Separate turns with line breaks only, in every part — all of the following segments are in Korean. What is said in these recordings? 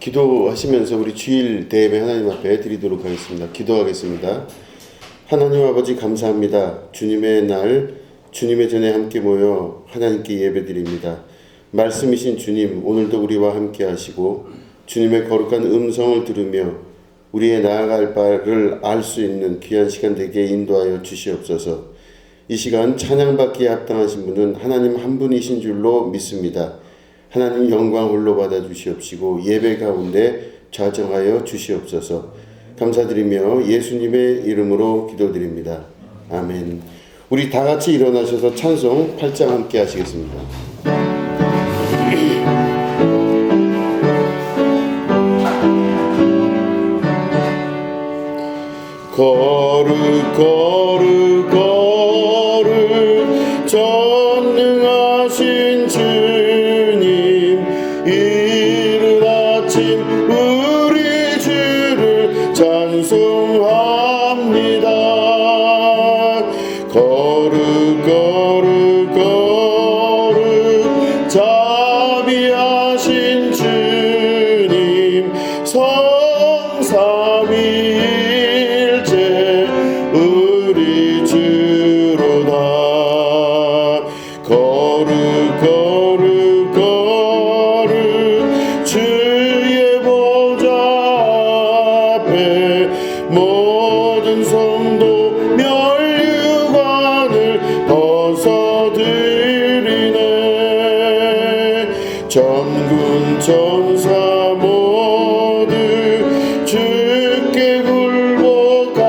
기도하시면서 우리 주일 대예배 하나님 앞에 드리도록 하겠습니다. 기도하겠습니다. 하나님 아버지 감사합니다. 주님의 날, 주님의 전에 함께 모여 하나님께 예배드립니다. 말씀이신 주님, 오늘도 우리와 함께 하시고 주님의 거룩한 음성을 들으며 우리의 나아갈 바를 알 수 있는 귀한 시간 되게 인도하여 주시옵소서. 이 시간 찬양받기에 합당하신 분은 하나님 한 분이신 줄로 믿습니다. 하나님 영광 홀로 받아 주시옵시고 예배 가운데 좌정하여 주시옵소서. 감사드리며 예수님의 이름으로 기도드립니다. 아멘. 우리 다 같이 일어나셔서 찬송 8장 함께 하시겠습니다. 거룩 거룩 거룩 전능하신 주님, 이른 아침 우리 주를 찬송합니다. 거룩 거룩 거룩 자비하신 주님, 성삼위일체 우리 주로다. 거룩 거룩 거룩 주의 보좌 앞에 모든 성도 면류관을 벗어드리네. 전군 천사 모두 주께 굴복하니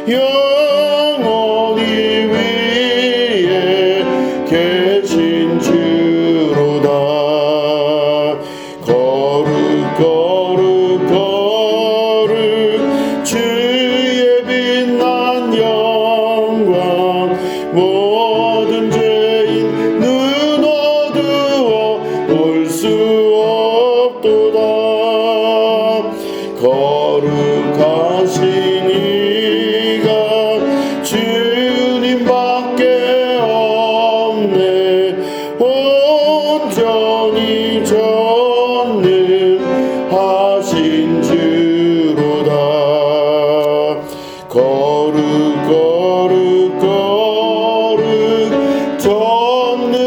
영원히 위에 계신 주로다. 거룩 거룩 거룩 주의 빛난 영광, 모든 죄인 눈 어두워 볼 수 없도다. 거룩하신 이가 주님밖에 없네. 온전히 전능하신 주로다. 거룩 거룩 거룩 전능하신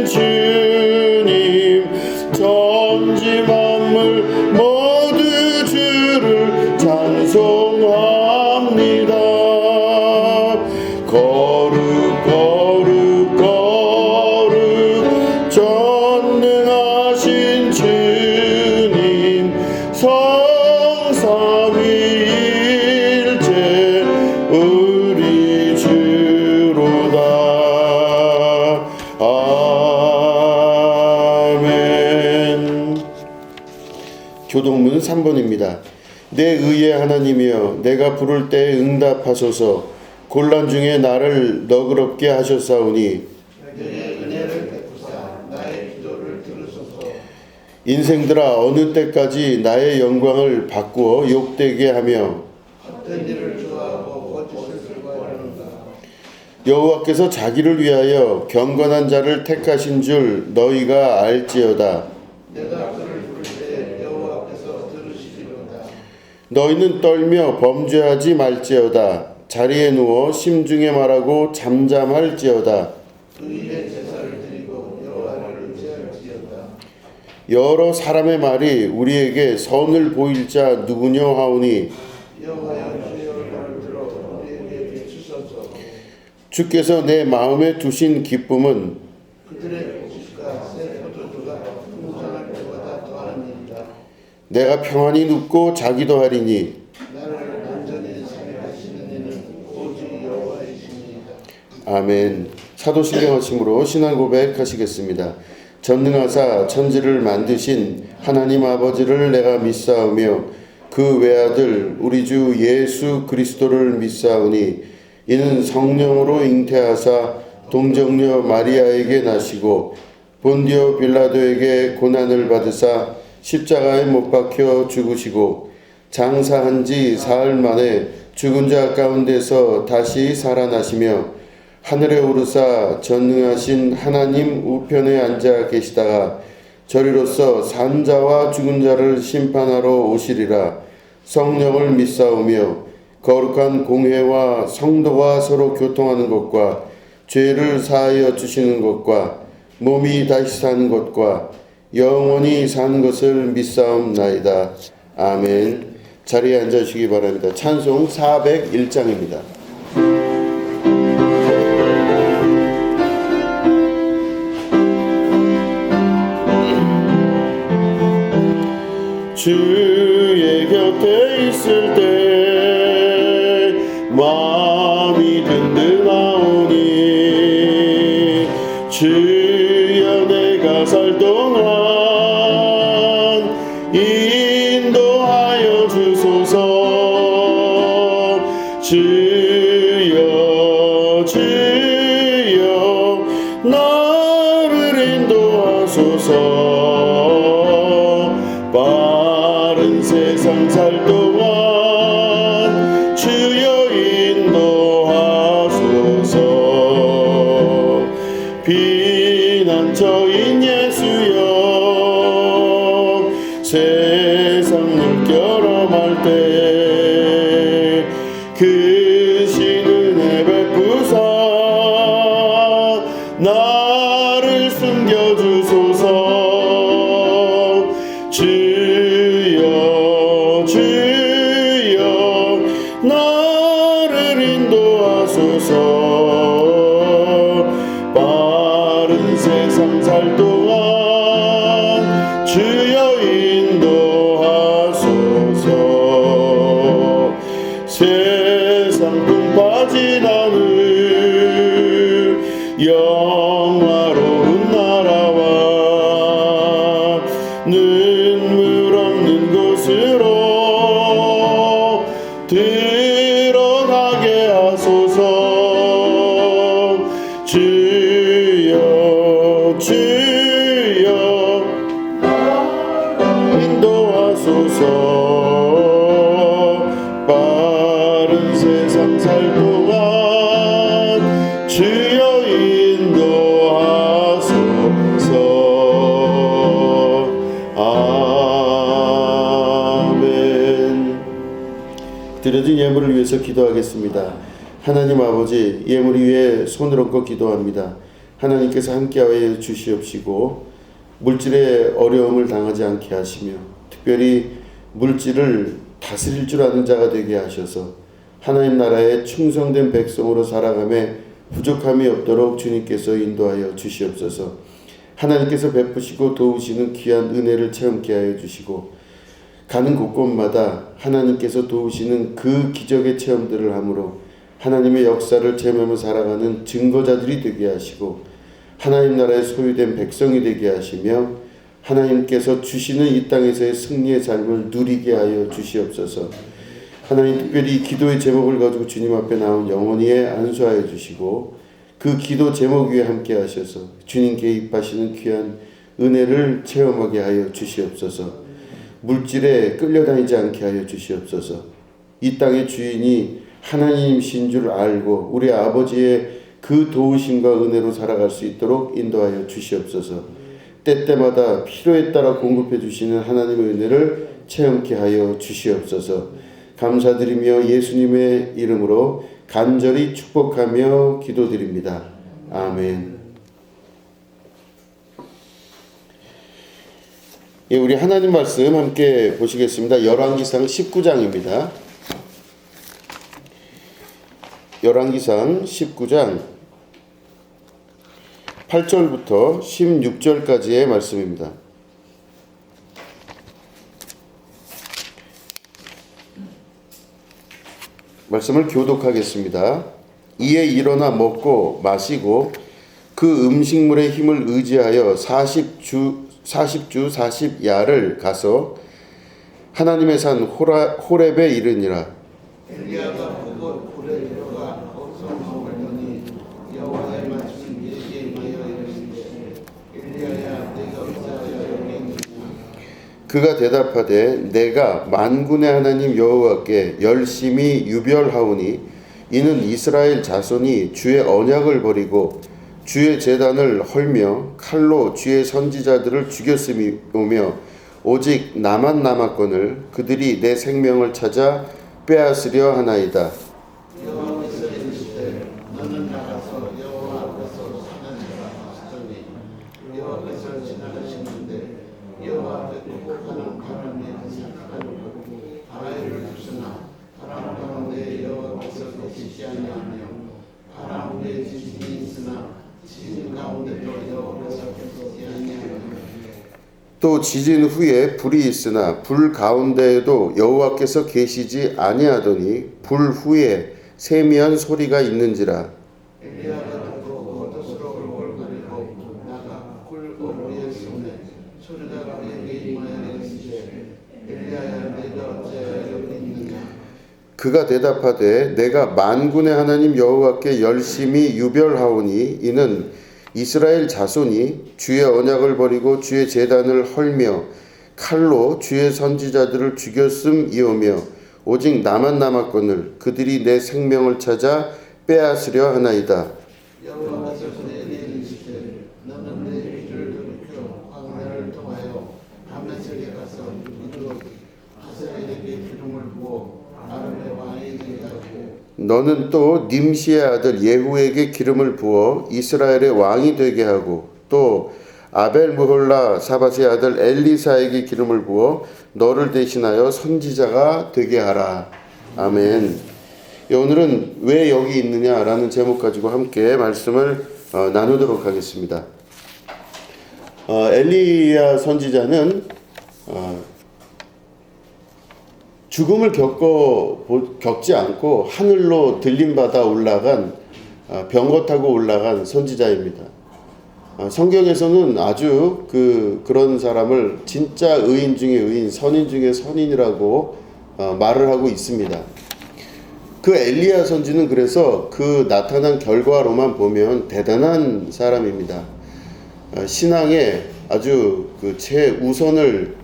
주님, 천지 만물 모두 주를 찬송합니다. 거룩 거룩 거룩 전능하신 주님, 성삼위일체 우리 주로다. 아멘. 교동문 3번입니다. 내 의의 하나님이여, 내가 부를 때 응답하소서. 곤란 중에 나를 너그럽게 하셨사오니 인생들아, 어느 때까지 나의 영광을 바꾸어 욕되게 하며 여호와께서 자기를 위하여 경건한 자를 택하신 줄 너희가 알지어다. 너희는 떨며 범죄하지 말지어다. 자리에 누워 심중에 말하고 잠잠할지어다. 여러 사람의 말이 우리에게 선을 보일 자 누구냐 하오니 주께서 내 마음에 두신 기쁨은 내가 평안히 눕고 자기도 하리니 아멘. 사도신경 하심으로 신앙 고백하시겠습니다. 전능하사 천지를 만드신 하나님 아버지를 내가 믿사오며 그 외아들 우리 주 예수 그리스도를 믿사오니 이는 성령으로 잉태하사 동정녀 마리아에게 나시고 본디오 빌라도에게 고난을 받으사 십자가에 못 박혀 죽으시고 장사한 지 사흘 만에 죽은 자 가운데서 다시 살아나시며 하늘에 오르사 전능하신 하나님 우편에 앉아 계시다가 저리로서 산자와 죽은 자를 심판하러 오시리라. 성령을 믿사오며 거룩한 공회와 성도와 서로 교통하는 것과 죄를 사하여 주시는 것과 몸이 다시 사는 것과 영원히 사는 것을 믿사옵나이다. 아멘. 자리에 앉아주시기 바랍니다. 찬송 401장입니다. 주의 곁에 있을 때 마음이 든든하오니 주여 내가 살 동안 인도하여 주소서. 주여 주여 나를 인도하소서. 바른 세상 살 동안 주여 인도하소서. 피난처인 예수여 세상 물결함할 때 크신 은혜 베푸사 나를 숨겨주소서. 주여 주여 나를 인도하소서. 바른 세상 살 동안 주여 인도하소서. 세상 꿈 빠진 하늘 영화로운 나라와 눈물 없는 곳으로 드러나게 하소서. 주여 주여 인도하소서. 바른 세상 살 동안 주여 인도하소서. 아멘. 드려진 예물을 위해서 기도하겠습니다. 하나님 아버지, 예물 위에 손을 얹고 기도합니다. 하나님께서 함께하여 주시옵시고 물질의 어려움을 당하지 않게 하시며 특별히 물질을 다스릴 줄 아는 자가 되게 하셔서 하나님 나라에 충성된 백성으로 살아가며 부족함이 없도록 주님께서 인도하여 주시옵소서. 하나님께서 베푸시고 도우시는 귀한 은혜를 체험케 하여 주시고 가는 곳곳마다 하나님께서 도우시는 그 기적의 체험들을 함으로 하나님의 역사를 체험하며 살아가는 증거자들이 되게 하시고 하나님 나라에 소유된 백성이 되게 하시며 하나님께서 주시는 이 땅에서의 승리의 삶을 누리게 하여 주시옵소서. 하나님 특별히 기도의 제목을 가지고 주님 앞에 나온 영혼이에 안수하여 주시고 그 기도 제목 위에 함께 하셔서 주님께 입하시는 귀한 은혜를 체험하게 하여 주시옵소서. 물질에 끌려다니지 않게 하여 주시옵소서. 이 땅의 주인이 하나님이신 줄 알고 우리 아버지의 그 도우심과 은혜로 살아갈 수 있도록 인도하여 주시옵소서. 때때마다 필요에 따라 공급해 주시는 하나님의 은혜를 체험케 하여 주시옵소서. 감사드리며 예수님의 이름으로 간절히 축복하며 기도드립니다. 아멘. 예, 우리 하나님 말씀 함께 보시겠습니다. 열왕기상 19장입니다. 열왕기상 19장 8절부터 16절까지의 말씀입니다. 말씀을 교독하겠습니다. 이에 일어나 먹고 마시고 그 음식물의 힘을 의지하여 40주 40야를 가서 하나님의 산 호렙에 이르니라.
엘리야가 보고 굴에 들어가 거기서 말더니 여호와의 말씀이 내게 임하여 이르시되 엘리야야 내가 어찌하여 여기 있느냐.
그가 대답하되 내가 만군의 하나님 여호와께 열심히 유별하오니 이는 이스라엘 자손이 주의 언약을 버리고 주의 제단을 헐며 칼로 주의 선지자들을 죽였음이오며 오직 나만 남았거늘 그들이 내 생명을 찾아 빼앗으려 하나이다.
여호와께서 이르시되 너는 나가서 여호와 앞에서 하나님과 하시더니 여호와께서 지나가시는데 여호와 앞에 꼭 바람에 사악하고 바위를 주시나 바람 가운데 여호와께서 계시지 아니하며 바람 후에 지진이 있으나 지진 가운데도 여호와께서 계시지 아니하며
또 지진 후에 불이 있으나 불 가운데에도 여호와께서 계시지 아니하더니 불 후에 세미한 소리가 있는지라.
엘리야가 듣고 겉옷으로 얼굴이고 나가 굴 어부의 손에 소리가 그에게 임하여 이르시되 엘리야야 내가 어찌하여 여기 있느냐.
그가 대답하되 내가 만군의 하나님 여호와께 열심히 유별하오니 이는 이스라엘 자손이 주의 언약을 버리고 주의 제단을 헐며 칼로 주의 선지자들을 죽였음이오며 오직 나만 남았거늘 그들이 내 생명을 찾아 빼앗으려 하나이다.
여호와께서 그에게 이르시되 너는 내 길을 돌이켜 광야를 통하여 다메섹에 가서 이르 하사엘에게 기름을 부어 아람의 왕이 되게 하고
너는 또 님시의 아들 예후에게 기름을 부어 이스라엘의 왕이 되게 하고 또 아벨무홀라 사밧의 아들 엘리사에게 기름을 부어 너를 대신하여 선지자가 되게 하라. 아멘. 오늘은 왜 여기 있느냐라는 제목 가지고 함께 말씀을 나누도록 하겠습니다. 엘리야 선지자는 죽음을 겪지 않고 하늘로 들림받아 올라간 병거 타고 올라간 선지자입니다. 성경에서는 아주 그런 사람을 진짜 의인 중에 의인, 선인 중에 선인이라고 말을 하고 있습니다. 그 엘리야 선지는 그래서 그 나타난 결과로만 보면 대단한 사람입니다. 신앙의 아주 최우선을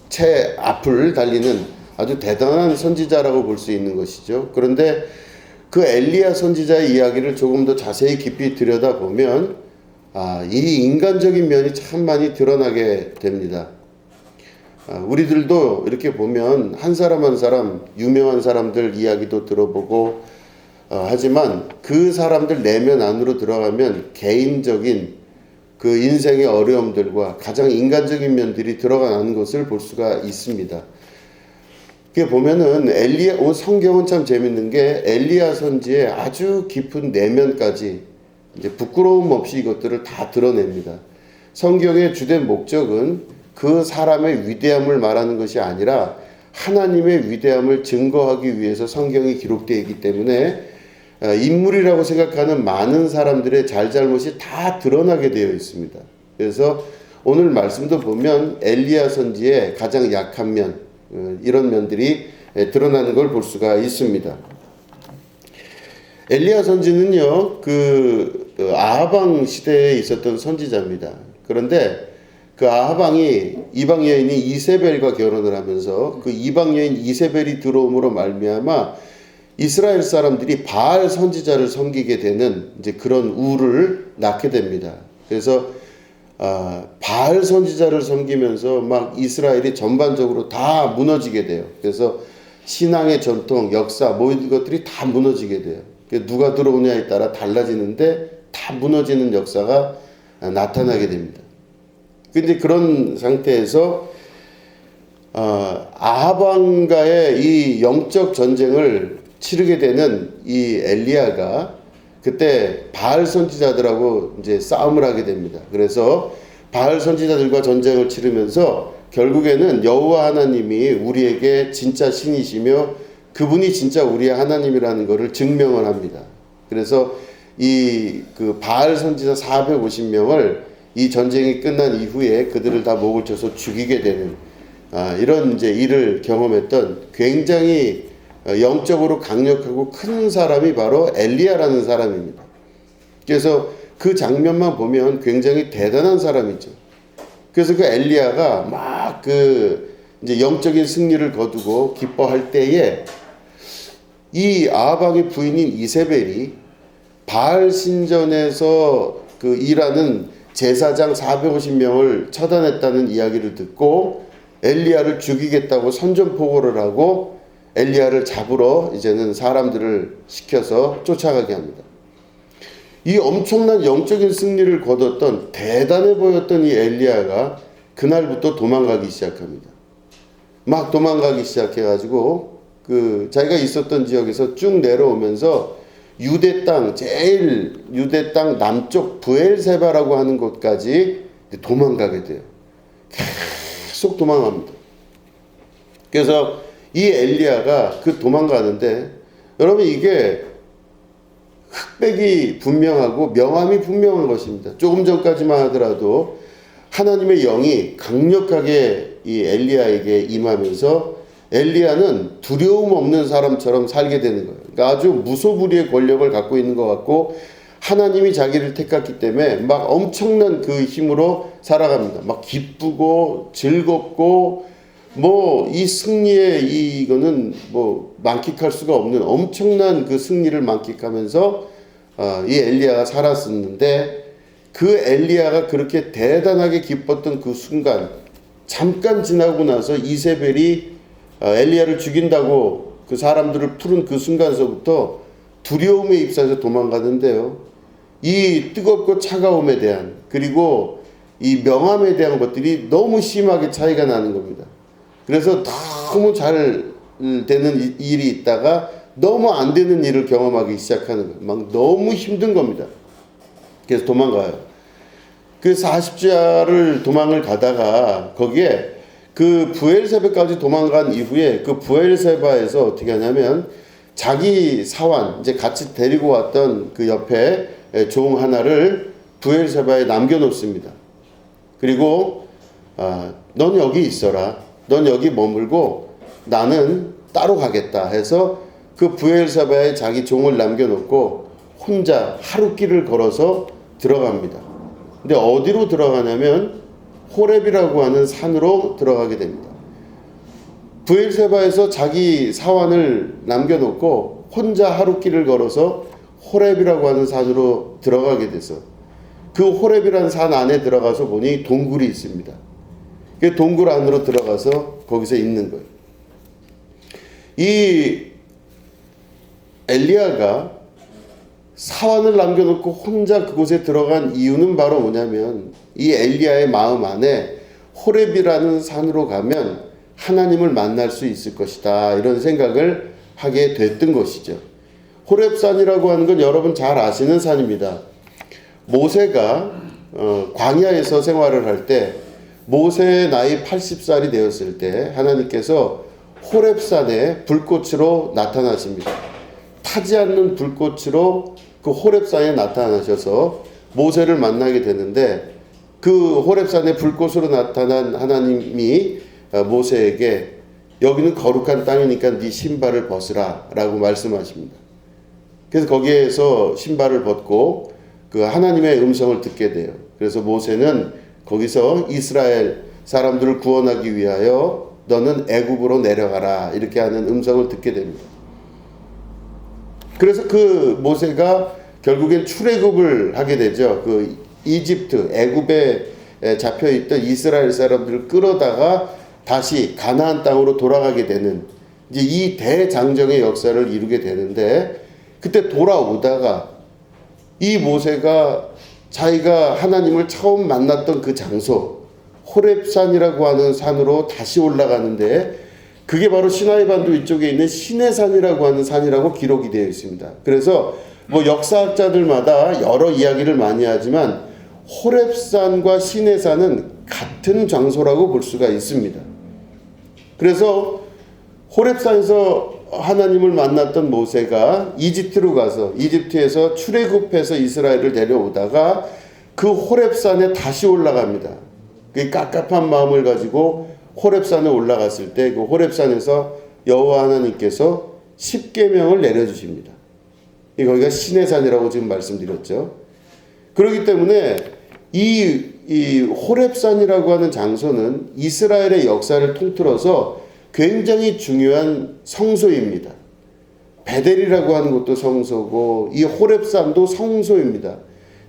최 앞을 달리는 아주 대단한 선지자라고 볼 수 있는 것이죠. 그런데 그 엘리야 선지자의 이야기를 조금 더 자세히 깊이 들여다보면 이 인간적인 면이 참 많이 드러나게 됩니다. 우리들도 이렇게 보면 한 사람 한 사람 유명한 사람들 이야기도 들어보고 하지만 그 사람들 내면 안으로 들어가면 개인적인 그 인생의 어려움들과 가장 인간적인 면들이 드러나는 것을 볼 수가 있습니다. 그게 보면은 성경은 참 재밌는 게 엘리야 선지의 아주 깊은 내면까지 이제 부끄러움 없이 이것들을 다 드러냅니다. 성경의 주된 목적은 그 사람의 위대함을 말하는 것이 아니라 하나님의 위대함을 증거하기 위해서 성경이 기록되어 있기 때문에 인물이라고 생각하는 많은 사람들의 잘잘못이 다 드러나게 되어 있습니다. 그래서 오늘 말씀도 보면 엘리야 선지의 가장 약한 면, 이런 면들이 드러나는 걸 볼 수가 있습니다. 엘리야 선지는요, 아하방 시대에 있었던 선지자입니다. 그런데 그 아하방이 이방 여인인 이세벨과 결혼을 하면서 그 이방 여인 이세벨이 들어옴으로 말미암아 이스라엘 사람들이 바알 선지자를 섬기게 되는 이제 그런 우를 낳게 됩니다. 그래서 바알 선지자를 섬기면서 막 이스라엘이 전반적으로 다 무너지게 돼요. 그래서 신앙의 전통, 역사 모든 것들이 다 무너지게 돼요. 누가 들어오냐에 따라 달라지는데 다 무너지는 역사가 나타나게 됩니다. 근데 그런 상태에서 아하방과의 이 영적 전쟁을 치르게 되는 이 엘리야가 그때 바알 선지자들하고 이제 싸움을 하게 됩니다. 그래서 바알 선지자들과 전쟁을 치르면서 결국에는 여호와 하나님이 우리에게 진짜 신이시며 그분이 진짜 우리의 하나님이라는 것을 증명을 합니다. 그래서 그 바알 선지자 450명을 이 전쟁이 끝난 이후에 그들을 다 목을 쳐서 죽이게 되는 이런 이제 일을 경험했던 굉장히 영적으로 강력하고 큰 사람이 바로 엘리야라는 사람입니다. 그래서 그 장면만 보면 굉장히 대단한 사람이죠. 그래서 그 엘리야가 막 이제 영적인 승리를 거두고 기뻐할 때에 이 아하방의 부인인 이세벨이 바알 신전에서 그 일하는 제사장 450명을 처단했다는 이야기를 듣고 엘리야를 죽이겠다고 선전포고를 하고 엘리야를 잡으러 이제는 사람들을 시켜서 쫓아가게 합니다. 이 엄청난 영적인 승리를 거뒀던 대단해 보였던 이 엘리야가 그날부터 도망가기 시작합니다. 막 도망가기 시작해가지고 그 자기가 있었던 지역에서 쭉 내려오면서 유대 땅 제일 유대 땅 남쪽 브엘세바라고 하는 곳까지 도망가게 돼요. 계속 도망갑니다. 그래서 이 엘리야가 그 도망가는데 여러분 이게 흑백이 분명하고 명암이 분명한 것입니다. 조금 전까지만 하더라도 하나님의 영이 강력하게 이 엘리야에게 임하면서 엘리야는 두려움 없는 사람처럼 살게 되는 거예요. 그러니까 아주 무소불위의 권력을 갖고 있는 것 같고 하나님이 자기를 택했기 때문에 막 엄청난 그 힘으로 살아갑니다. 막 기쁘고 즐겁고 뭐 이 승리의 이거는 뭐 만끽할 수가 없는 엄청난 그 승리를 만끽하면서 이 엘리야가 살았었는데 그 엘리야가 그렇게 대단하게 기뻤던 그 순간 잠깐 지나고 나서 이세벨이 엘리야를 죽인다고 그 사람들을 푸른 그 순간서부터 두려움에 휩싸여서 도망가는데요. 이 뜨겁고 차가움에 대한 그리고 이 명함에 대한 것들이 너무 심하게 차이가 나는 겁니다. 그래서 너무 잘 되는 일이 있다가 너무 안 되는 일을 경험하기 시작하는 거예요. 막 너무 힘든 겁니다. 그래서 도망가요. 그 40자를 도망을 가다가 거기에 그 부엘세바까지 도망간 이후에 그 부엘세바에서 어떻게 하냐면 자기 사환 이제 같이 데리고 왔던 그 옆에 종 하나를 부엘세바에 남겨놓습니다. 그리고 넌 여기 있어라. 넌 여기 머물고 나는 따로 가겠다 해서 그 부엘세바에 자기 종을 남겨놓고 혼자 하루길을 걸어서 들어갑니다. 근데 어디로 들어가냐면 호렙이라고 하는 산으로 들어가게 됩니다. 부엘세바에서 자기 사환을 남겨놓고 혼자 하루길을 걸어서 호렙이라고 하는 산으로 들어가게 돼서 그 호렙이라는 산 안에 들어가서 보니 동굴이 있습니다. 그 동굴 안으로 들어가서 거기서 있는 거예요. 이 엘리야가 사환을 남겨놓고 혼자 그곳에 들어간 이유는 바로 뭐냐면 이 엘리야의 마음 안에 호렙이라는 산으로 가면 하나님을 만날 수 있을 것이다 이런 생각을 하게 됐던 것이죠. 호렙산이라고 하는 건 여러분 잘 아시는 산입니다. 모세가 광야에서 생활을 할 때 모세의 나이 80살이 되었을 때 하나님께서 호렙산에 불꽃으로 나타나십니다. 타지 않는 불꽃으로 그 호렙산에 나타나셔서 모세를 만나게 되는데 그 호렙산에 불꽃으로 나타난 하나님이 모세에게 여기는 거룩한 땅이니까 네 신발을 벗으라 라고 말씀하십니다. 그래서 거기에서 신발을 벗고 그 하나님의 음성을 듣게 돼요. 그래서 모세는 거기서 이스라엘 사람들을 구원하기 위하여 너는 애굽으로 내려가라 이렇게 하는 음성을 듣게 됩니다. 그래서 그 모세가 결국엔 출애굽을 하게 되죠. 그 이집트 애굽에 잡혀있던 이스라엘 사람들을 끌어다가 다시 가나안 땅으로 돌아가게 되는 이제 이 대장정의 역사를 이루게 되는데 그때 돌아오다가 이 모세가 자기가 하나님을 처음 만났던 그 장소 호렙산이라고 하는 산으로 다시 올라가는데 그게 바로 시나이 반도 위쪽에 있는 시내산이라고 하는 산이라고 기록이 되어 있습니다. 그래서 뭐 역사학자들마다 여러 이야기를 많이 하지만 호렙산과 시내산은 같은 장소라고 볼 수가 있습니다. 그래서 호렙산에서 하나님을 만났던 모세가 이집트로 가서 이집트에서 출애굽해서 이스라엘을 데려오다가 그 호렙산에 다시 올라갑니다. 그 깝깝한 마음을 가지고 호렙산에 올라갔을 때 그 호렙산에서 여호와 하나님께서 십계명을 내려주십니다. 거기가 시내산이라고 지금 말씀드렸죠. 그렇기 때문에 이 호렙산이라고 하는 장소는 이스라엘의 역사를 통틀어서 굉장히 중요한 성소입니다. 베델이라고 하는 것도 성소고 이 호렙산도 성소입니다.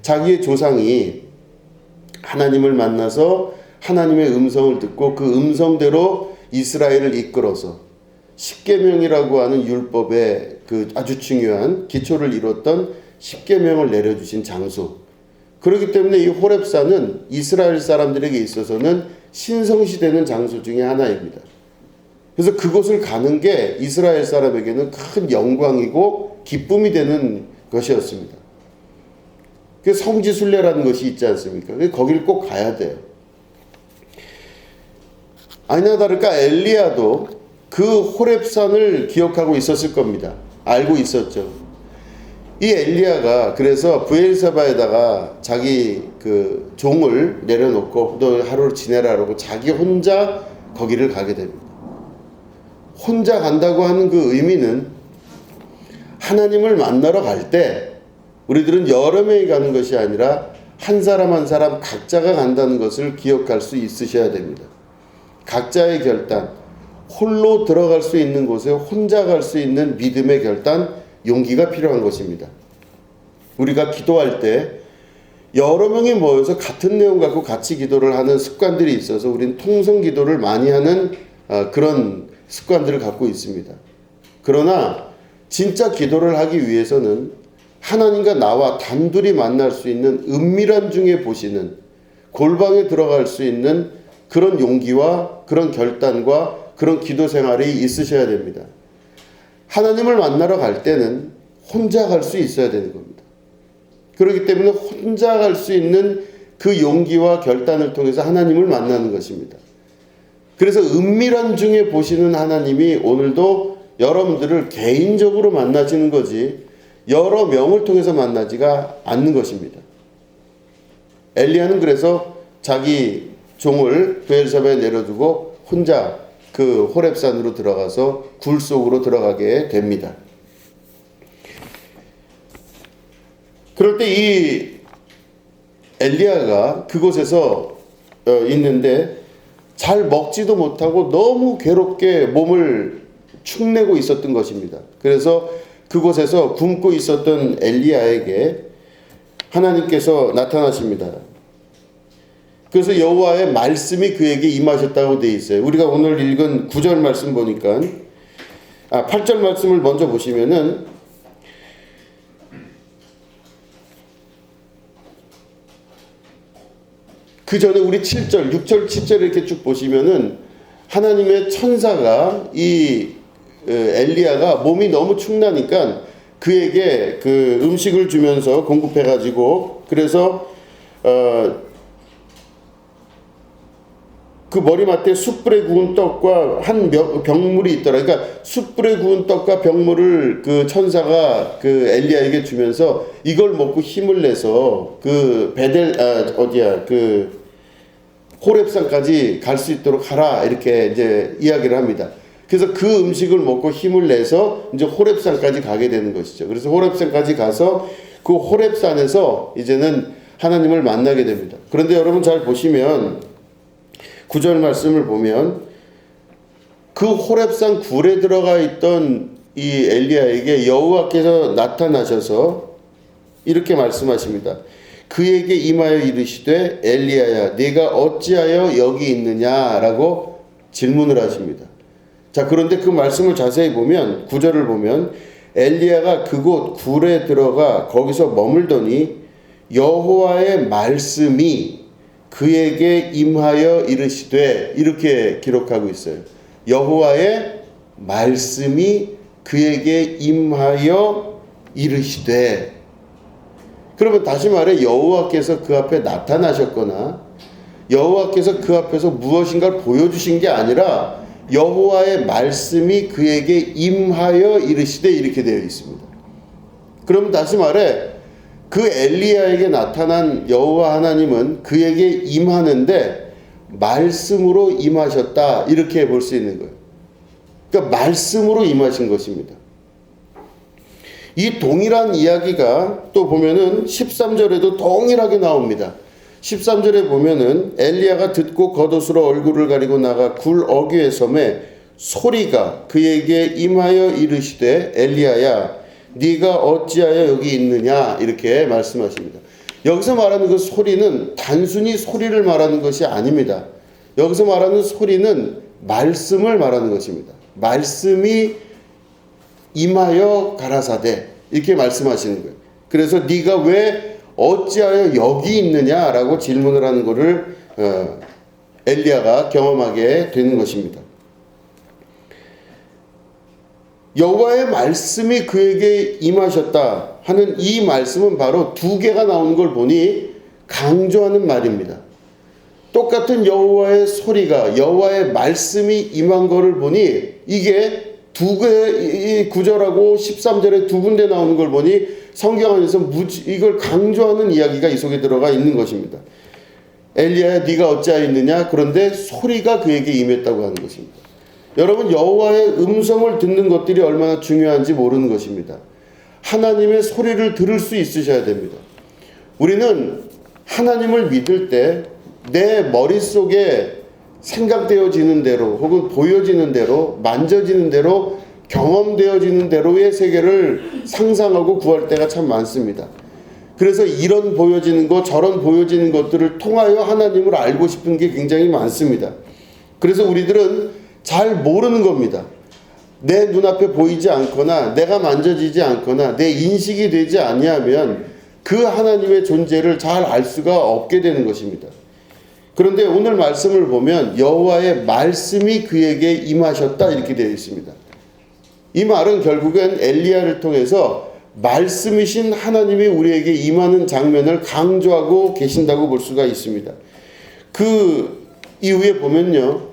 자기의 조상이 하나님을 만나서 하나님의 음성을 듣고 그 음성대로 이스라엘을 이끌어서 십계명이라고 하는 율법의 그 아주 중요한 기초를 이뤘던 십계명을 내려주신 장소. 그렇기 때문에 이 호렙산은 이스라엘 사람들에게 있어서는 신성시되는 장소 중에 하나입니다. 그래서 그곳을 가는 게 이스라엘 사람에게는 큰 영광이고 기쁨이 되는 것이었습니다. 그 성지순례라는 것이 있지 않습니까? 거길 꼭 가야 돼요. 아니나 다를까 엘리야도 그 호렙산을 기억하고 있었을 겁니다. 알고 있었죠. 이 엘리야가 그래서 브엘사바에다가 자기 그 종을 내려놓고 너 하루를 지내라라고 자기 혼자 거기를 가게 됩니다. 혼자 간다고 하는 그 의미는 하나님을 만나러 갈 때 우리들은 여러 명이 가는 것이 아니라 한 사람 한 사람 각자가 간다는 것을 기억할 수 있으셔야 됩니다. 각자의 결단, 홀로 들어갈 수 있는 곳에 혼자 갈 수 있는 믿음의 결단, 용기가 필요한 것입니다. 우리가 기도할 때 여러 명이 모여서 같은 내용 갖고 같이 기도를 하는 습관들이 있어서 우리는 통성 기도를 많이 하는 그런 습관들을 갖고 있습니다. 그러나 진짜 기도를 하기 위해서는 하나님과 나와 단둘이 만날 수 있는 은밀한 중에 보시는 골방에 들어갈 수 있는 그런 용기와 그런 결단과 그런 기도 생활이 있으셔야 됩니다. 하나님을 만나러 갈 때는 혼자 갈 수 있어야 되는 겁니다. 그렇기 때문에 혼자 갈 수 있는 그 용기와 결단을 통해서 하나님을 만나는 것입니다. 그래서 은밀한 중에 보시는 하나님이 오늘도 여러분들을 개인적으로 만나시는 거지 여러 명을 통해서 만나지가 않는 것입니다. 엘리야는 그래서 자기 종을 브엘사바에 내려두고 혼자 그 호렙산으로 들어가서 굴 속으로 들어가게 됩니다. 그럴 때 이 엘리야가 그곳에서 있는데 잘 먹지도 못하고 너무 괴롭게 몸을 축내고 있었던 것입니다. 그래서 그곳에서 굶고 있었던 엘리야에게 하나님께서 나타나십니다. 그래서 여호와의 말씀이 그에게 임하셨다고 되어 있어요. 우리가 오늘 읽은 9절 말씀 보니까 8절 말씀을 먼저 보시면은 그 전에 우리 7절, 6절, 7절 이렇게 쭉 보시면은 하나님의 천사가 이 엘리야가 몸이 너무 축나니까 그에게 그 음식을 주면서 공급해가지고 그래서 그 머리맡에 숯불에 구운 떡과 한 병물이 있더라. 그러니까 숯불에 구운 떡과 병물을 그 천사가 그 엘리야에게 주면서 이걸 먹고 힘을 내서 그 베델 그 호렙산까지 갈 수 있도록 하라 이렇게 이제 이야기를 합니다. 그래서 그 음식을 먹고 힘을 내서 이제 호렙산까지 가게 되는 것이죠. 그래서 호렙산까지 가서 그 호렙산에서 이제는 하나님을 만나게 됩니다. 그런데 여러분 잘 보시면 9절 말씀을 보면 그 호렙산 굴에 들어가 있던 이 엘리야에게 여호와께서 나타나셔서 이렇게 말씀하십니다. 그에게 임하여 이르시되 엘리야야 네가 어찌하여 여기 있느냐라고 질문을 하십니다. 자, 그런데 그 말씀을 자세히 보면 9절을 보면 엘리야가 그곳 굴에 들어가 거기서 머물더니 여호와의 말씀이 그에게 임하여 이르시되 이렇게 기록하고 있어요. 여호와의 말씀이 그에게 임하여 이르시되, 그러면 다시 말해 여호와께서 그 앞에 나타나셨거나 여호와께서 그 앞에서 무엇인가를 보여주신 게 아니라 여호와의 말씀이 그에게 임하여 이르시되 이렇게 되어 있습니다. 그러면 다시 말해 그 엘리야에게 나타난 여호와 하나님은 그에게 임하는데 말씀으로 임하셨다 이렇게 볼 수 있는 거예요. 그러니까 말씀으로 임하신 것입니다. 이 동일한 이야기가 또 보면은 13절에도 동일하게 나옵니다. 13절에 보면은 엘리야가 듣고 겉옷으로 얼굴을 가리고 나가 굴 어귀의 섬에 소리가 그에게 임하여 이르시되 엘리야야 네가 어찌하여 여기 있느냐 이렇게 말씀하십니다. 여기서 말하는 그 소리는 단순히 소리를 말하는 것이 아닙니다. 여기서 말하는 소리는 말씀을 말하는 것입니다. 말씀이 임하여 가라사대 이렇게 말씀하시는 거예요. 그래서 네가 왜 어찌하여 여기 있느냐라고 질문을 하는 것을 엘리야가 경험하게 되는 것입니다. 여호와의 말씀이 그에게 임하셨다 하는 이 말씀은 바로 두 개가 나오는 걸 보니 강조하는 말입니다. 똑같은 여호와의 소리가 여호와의 말씀이 임한 것을 보니 이게 두 개의 구절하고 13절에 두 군데 나오는 걸 보니 성경 안에서 이걸 강조하는 이야기가 이 속에 들어가 있는 것입니다. 엘리야야 네가 어찌하여 있느냐 그런데 소리가 그에게 임했다고 하는 것입니다. 여러분 여호와의 음성을 듣는 것들이 얼마나 중요한지 모르는 것입니다. 하나님의 소리를 들을 수 있으셔야 됩니다. 우리는 하나님을 믿을 때 내 머릿속에 생각되어지는 대로 혹은 보여지는 대로 만져지는 대로 경험되어지는 대로의 세계를 상상하고 구할 때가 참 많습니다. 그래서 이런 보여지는 것 저런 보여지는 것들을 통하여 하나님을 알고 싶은 게 굉장히 많습니다. 그래서 우리들은 잘 모르는 겁니다. 내 눈앞에 보이지 않거나 내가 만져지지 않거나 내 인식이 되지 아니하면 그 하나님의 존재를 잘 알 수가 없게 되는 것입니다. 그런데 오늘 말씀을 보면 여호와의 말씀이 그에게 임하셨다 이렇게 되어 있습니다. 이 말은 결국엔 엘리야를 통해서 말씀이신 하나님이 우리에게 임하는 장면을 강조하고 계신다고 볼 수가 있습니다. 그 이후에 보면요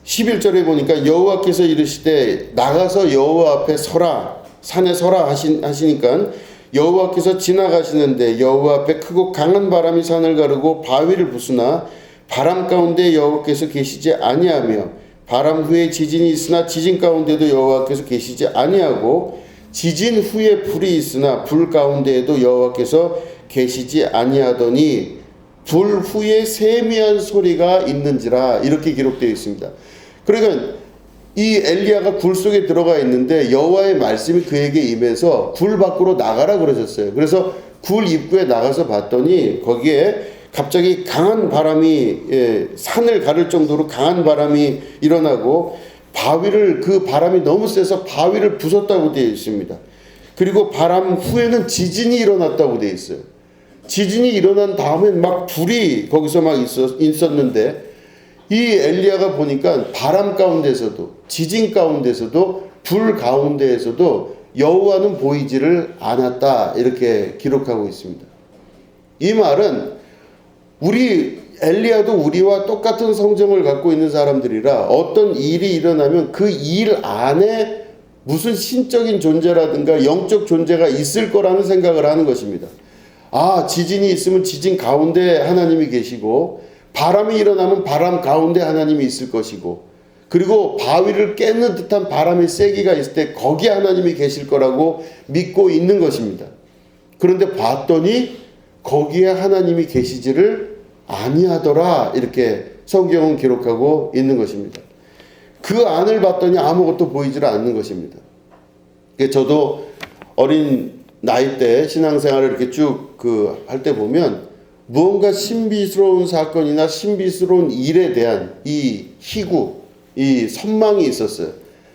11절에 보니까 여호와께서 이르시되 나가서 여호와 앞에 서라 산에 서라 하시니까 여호와께서 지나가시는데 여호와 앞에 크고 강한 바람이 산을 가르고 바위를 부수나 바람 가운데 여호와께서 계시지 아니하며 바람 후에 지진이 있으나 지진 가운데도 여호와께서 계시지 아니하고 지진 후에 불이 있으나 불 가운데에도 여호와께서 계시지 아니하더니 불 후에 세미한 소리가 있는지라 이렇게 기록되어 있습니다. 그러니까 이 엘리야가 굴 속에 들어가 있는데 여호와의 말씀이 그에게 임해서 굴 밖으로 나가라 그러셨어요. 그래서 굴 입구에 나가서 봤더니 거기에 갑자기 강한 바람이 산을 가를 정도로 강한 바람이 일어나고 바위를 그 바람이 너무 세서 바위를 부쉈다고 되어 있습니다. 그리고 바람 후에는 지진이 일어났다고 되어 있어요. 지진이 일어난 다음엔 막 불이 거기서 막 있었는데 이 엘리야가 보니까 바람 가운데서도 지진 가운데서도 불 가운데에서도 여호와는 보이지를 않았다 이렇게 기록하고 있습니다. 이 말은 우리 엘리야도 우리와 똑같은 성정을 갖고 있는 사람들이라 어떤 일이 일어나면 그 일 안에 무슨 신적인 존재라든가 영적 존재가 있을 거라는 생각을 하는 것입니다. 아 지진이 있으면 지진 가운데 하나님이 계시고 바람이 일어나면 바람 가운데 하나님이 있을 것이고 그리고 바위를 깨는 듯한 바람의 세기가 있을 때 거기에 하나님이 계실 거라고 믿고 있는 것입니다. 그런데 봤더니 거기에 하나님이 계시지를 아니하더라 이렇게 성경은 기록하고 있는 것입니다. 그 안을 봤더니 아무것도 보이질 않는 것입니다. 저도 어린 나이 때 신앙생활을 이렇게 쭉 할 때 보면 무언가 신비스러운 사건이나 신비스러운 일에 대한 이 희구, 이 선망이 있었어요.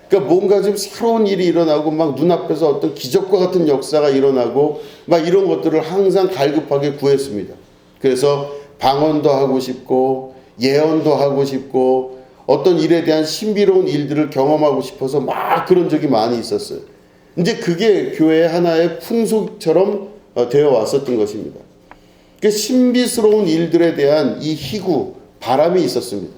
그러니까 뭔가 좀 새로운 일이 일어나고 막 눈앞에서 어떤 기적과 같은 역사가 일어나고 막 이런 것들을 항상 갈급하게 구했습니다. 그래서 방언도 하고 싶고 예언도 하고 싶고 어떤 일에 대한 신비로운 일들을 경험하고 싶어서 막 그런 적이 많이 있었어요. 이제 그게 교회의 하나의 풍속처럼 되어 왔었던 것입니다. 그 신비스러운 일들에 대한 이 희구, 바람이 있었습니다.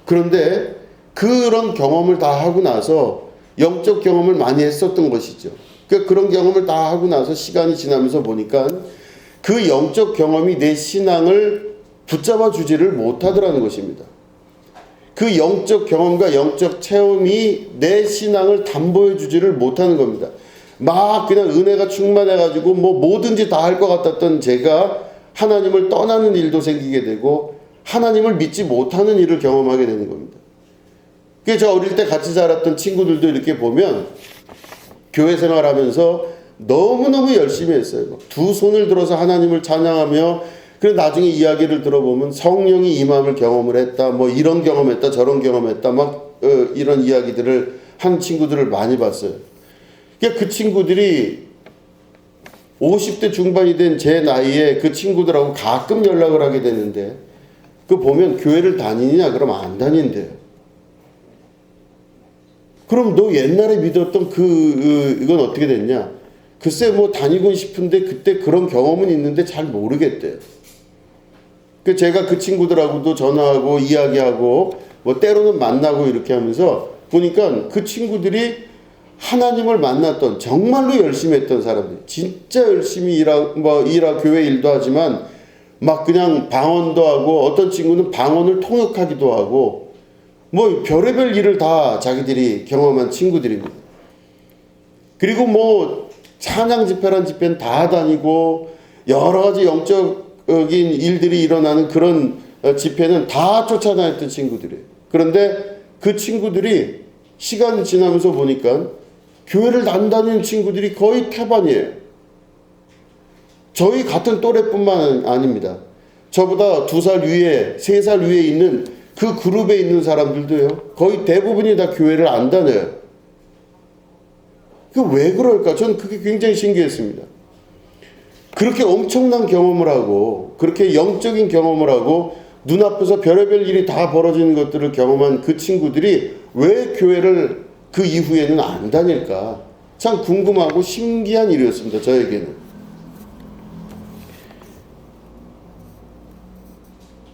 그런데 그런 경험을 다 하고 나서 영적 경험을 많이 했었던 것이죠. 그런 경험을 다 하고 나서 시간이 지나면서 보니까 그 영적 경험이 내 신앙을 붙잡아 주지를 못하더라는 것입니다. 그 영적 경험과 영적 체험이 내 신앙을 담보해 주지를 못하는 겁니다. 막 그냥 은혜가 충만해가지고 뭐 뭐든지 다 할 것 같았던 제가 하나님을 떠나는 일도 생기게 되고 하나님을 믿지 못하는 일을 경험하게 되는 겁니다. 그게 저 어릴 때 같이 자랐던 친구들도 이렇게 보면 교회 생활하면서 너무너무 열심히 했어요. 두 손을 들어서 하나님을 찬양하며, 그리고 나중에 이야기를 들어보면 성령이 임함을 경험을 했다, 뭐 이런 경험했다, 저런 경험했다, 막 이런 이야기들을 한 친구들을 많이 봤어요. 그러니까 그 친구들이 50대 중반이 된 제 나이에 그 친구들하고 가끔 연락을 하게 되는데, 그 보면 교회를 다니냐? 그러면 안 다닌대요. 그럼 너 옛날에 믿었던 이건 어떻게 됐냐? 글쎄 뭐 다니고 싶은데 그때 그런 경험은 있는데 잘 모르겠대요. 그 제가 그 친구들하고도 전화하고 이야기하고 뭐 때로는 만나고 이렇게 하면서 보니까 그 친구들이 하나님을 만났던, 정말로 열심히 했던 사람들, 진짜 열심히 일하고 교회 일도 하지만 막 그냥 방언도 하고, 어떤 친구는 방언을 통역하기도 하고, 뭐 별의별 일을 다 자기들이 경험한 친구들입니다. 그리고 뭐 찬양 집회란 집회는 다 다니고, 여러 가지 영적인 일들이 일어나는 그런 집회는 다 쫓아다녔던 친구들이에요. 그런데 그 친구들이 시간이 지나면서 보니까 교회를 안 다니는 친구들이 거의 태반이에요. 저희 같은 또래뿐만 아닙니다. 저보다 2살 위에, 3살 위에 있는 그 그룹에 있는 사람들도요, 거의 대부분이 다 교회를 안 다녀요. 그 왜 그럴까? 저는 그게 굉장히 신기했습니다. 그렇게 엄청난 경험을 하고, 그렇게 영적인 경험을 하고, 눈앞에서 별의별 일이 다 벌어지는 것들을 경험한 그 친구들이 왜 교회를 그 이후에는 안 다닐까? 참 궁금하고 신기한 일이었습니다, 저에게는.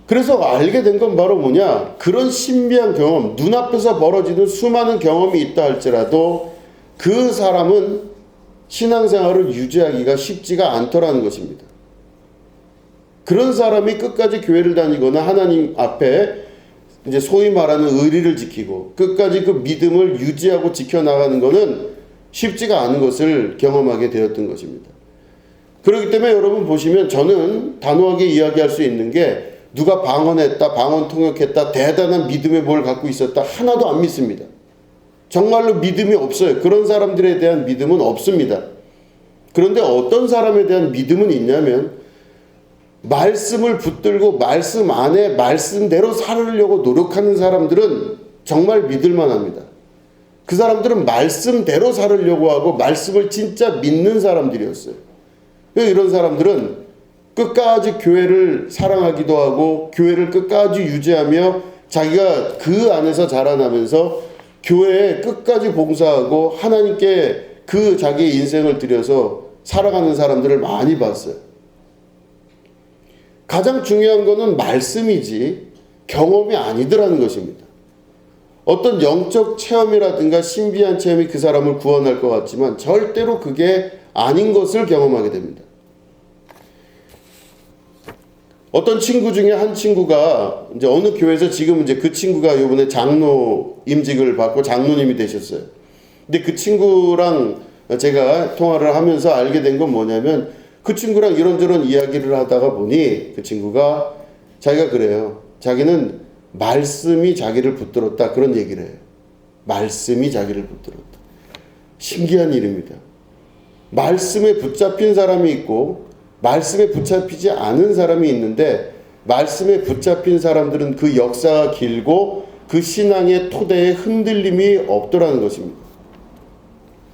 그래서 알게 된 건 바로 뭐냐? 그런 신비한 경험, 눈앞에서 벌어지는 수많은 경험이 있다 할지라도 그 사람은 신앙생활을 유지하기가 쉽지가 않더라는 것입니다. 그런 사람이 끝까지 교회를 다니거나 하나님 앞에 이제 소위 말하는 의리를 지키고 끝까지 그 믿음을 유지하고 지켜나가는 것은 쉽지가 않은 것을 경험하게 되었던 것입니다. 그렇기 때문에 여러분 보시면 저는 단호하게 이야기할 수 있는 게, 누가 방언했다, 방언 통역했다, 대단한 믿음의 뭘 갖고 있었다, 하나도 안 믿습니다. 정말로 믿음이 없어요. 그런 사람들에 대한 믿음은 없습니다. 그런데 어떤 사람에 대한 믿음은 있냐면, 말씀을 붙들고 말씀 안에 말씀대로 살으려고 노력하는 사람들은 정말 믿을만 합니다. 그 사람들은 말씀대로 살으려고 하고 말씀을 진짜 믿는 사람들이었어요. 이런 사람들은 끝까지 교회를 사랑하기도 하고 교회를 끝까지 유지하며 자기가 그 안에서 자라나면서 교회에 끝까지 봉사하고 하나님께 그 자기의 인생을 들여서 살아가는 사람들을 많이 봤어요. 가장 중요한 것은 말씀이지 경험이 아니더라는 것입니다. 어떤 영적 체험이라든가 신비한 체험이 그 사람을 구원할 것 같지만 절대로 그게 아닌 것을 경험하게 됩니다. 어떤 친구 중에 한 친구가 이제 어느 교회에서 지금 이제 그 친구가 이번에 장로 임직을 받고 장로님이 되셨어요. 근데 그 친구랑 제가 통화를 하면서 알게 된 건 뭐냐면, 그 친구랑 이런저런 이야기를 하다가 보니 그 친구가 자기가 그래요. 자기는 말씀이 자기를 붙들었다, 그런 얘기를 해요. 말씀이 자기를 붙들었다. 신기한 일입니다. 말씀에 붙잡힌 사람이 있고 말씀에 붙잡히지 않은 사람이 있는데, 말씀에 붙잡힌 사람들은 그 역사가 길고 그 신앙의 토대에 흔들림이 없더라는 것입니다.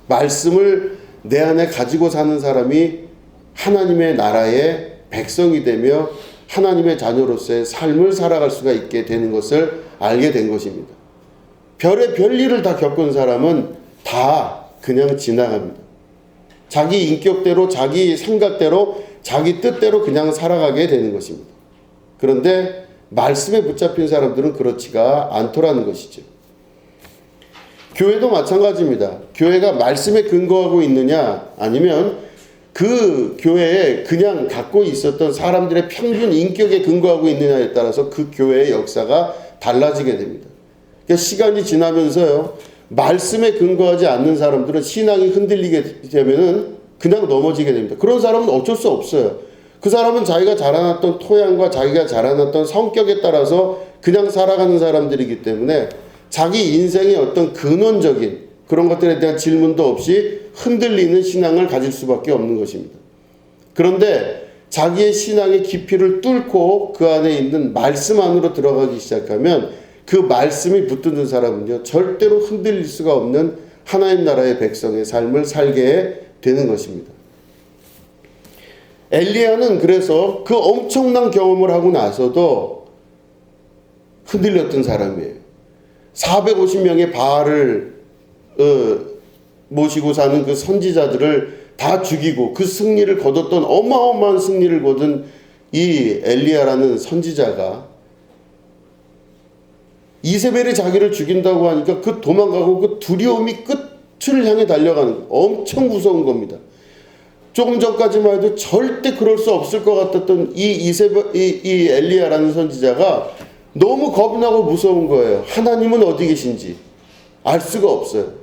말씀을 내 안에 가지고 사는 사람이 하나님의 나라의 백성이 되며 하나님의 자녀로서의 삶을 살아갈 수가 있게 되는 것을 알게 된 것입니다. 별의 일을 다 겪은 사람은 다 그냥 지나갑니다. 자기 인격대로, 자기 생각대로, 자기 뜻대로 그냥 살아가게 되는 것입니다. 그런데 말씀에 붙잡힌 사람들은 그렇지가 않더라는 것이죠. 교회도 마찬가지입니다. 교회가 말씀에 근거하고 있느냐, 아니면 그 교회에 그냥 갖고 있었던 사람들의 평균 인격에 근거하고 있느냐에 따라서 그 교회의 역사가 달라지게 됩니다. 그러니까 시간이 지나면서요, 말씀에 근거하지 않는 사람들은 신앙이 흔들리게 되면은 그냥 넘어지게 됩니다. 그런 사람은 어쩔 수 없어요. 그 사람은 자기가 자라났던 토양과 자기가 자라났던 성격에 따라서 그냥 살아가는 사람들이기 때문에 자기 인생의 어떤 근원적인 그런 것들에 대한 질문도 없이 흔들리는 신앙을 가질 수밖에 없는 것입니다. 그런데 자기의 신앙의 깊이를 뚫고 그 안에 있는 말씀 안으로 들어가기 시작하면 그 말씀이 붙드는 사람은요, 절대로 흔들릴 수가 없는 하나님 나라의 백성의 삶을 살게 되는 것입니다. 엘리야는 그래서 그 엄청난 경험을 하고 나서도 흔들렸던 사람이에요. 450명의 바알을 모시고 사는 그 선지자들을 다 죽이고 그 승리를 거뒀던 어마어마한 승리를 거둔 이 엘리야라는 선지자가 이세벨이 자기를 죽인다고 하니까 그 도망가고 그 두려움이 끝을 향해 달려가는 엄청 무서운 겁니다. 조금 전까지만 해도 절대 그럴 수 없을 것 같았던 이 엘리야라는 선지자가 너무 겁나고 무서운 거예요. 하나님은 어디 계신지 알 수가 없어요.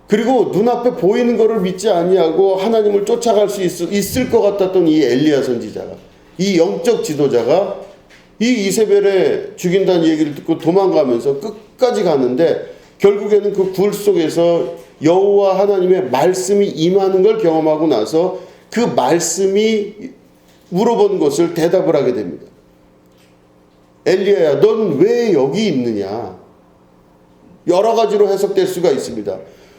그리고 눈앞에 보이는 것을 믿지 아니하고 하나님을 쫓아갈 수 있을 것 같았던 이 엘리야 선지자가, 이 영적 지도자가 이 이세벨에 죽인다는 얘기를 듣고 도망가면서 끝까지 가는데 결국에는 그 굴 속에서 여호와 하나님의 말씀이 임하는 걸 경험하고 나서 그 말씀이 물어본 것을 대답을 하게 됩니다. 엘리야야, 넌 왜 여기 있느냐? 여러 가지로 해석될 수가 있습니다.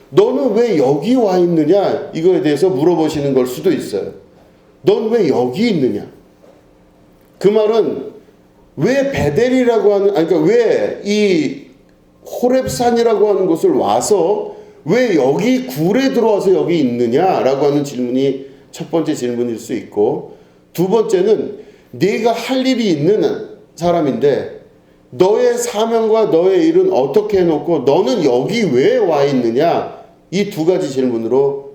너는 왜 여기 와 있느냐? 이거에 대해서 물어보시는 걸 수도 있어요. 넌 왜 여기 있느냐? 그 말은 왜 베델이라고 하는, 그러니까 왜 이 호렙산이라고 하는 곳을 와서 왜 여기 굴에 들어와서 여기 있느냐라고 하는 질문이 첫 번째 질문일 수 있고, 두 번째는 네가 할 일이 있는 사람인데 너의 사명과 너의 일은 어떻게 해놓고 너는 여기 왜 와 있느냐, 이 두 가지 질문으로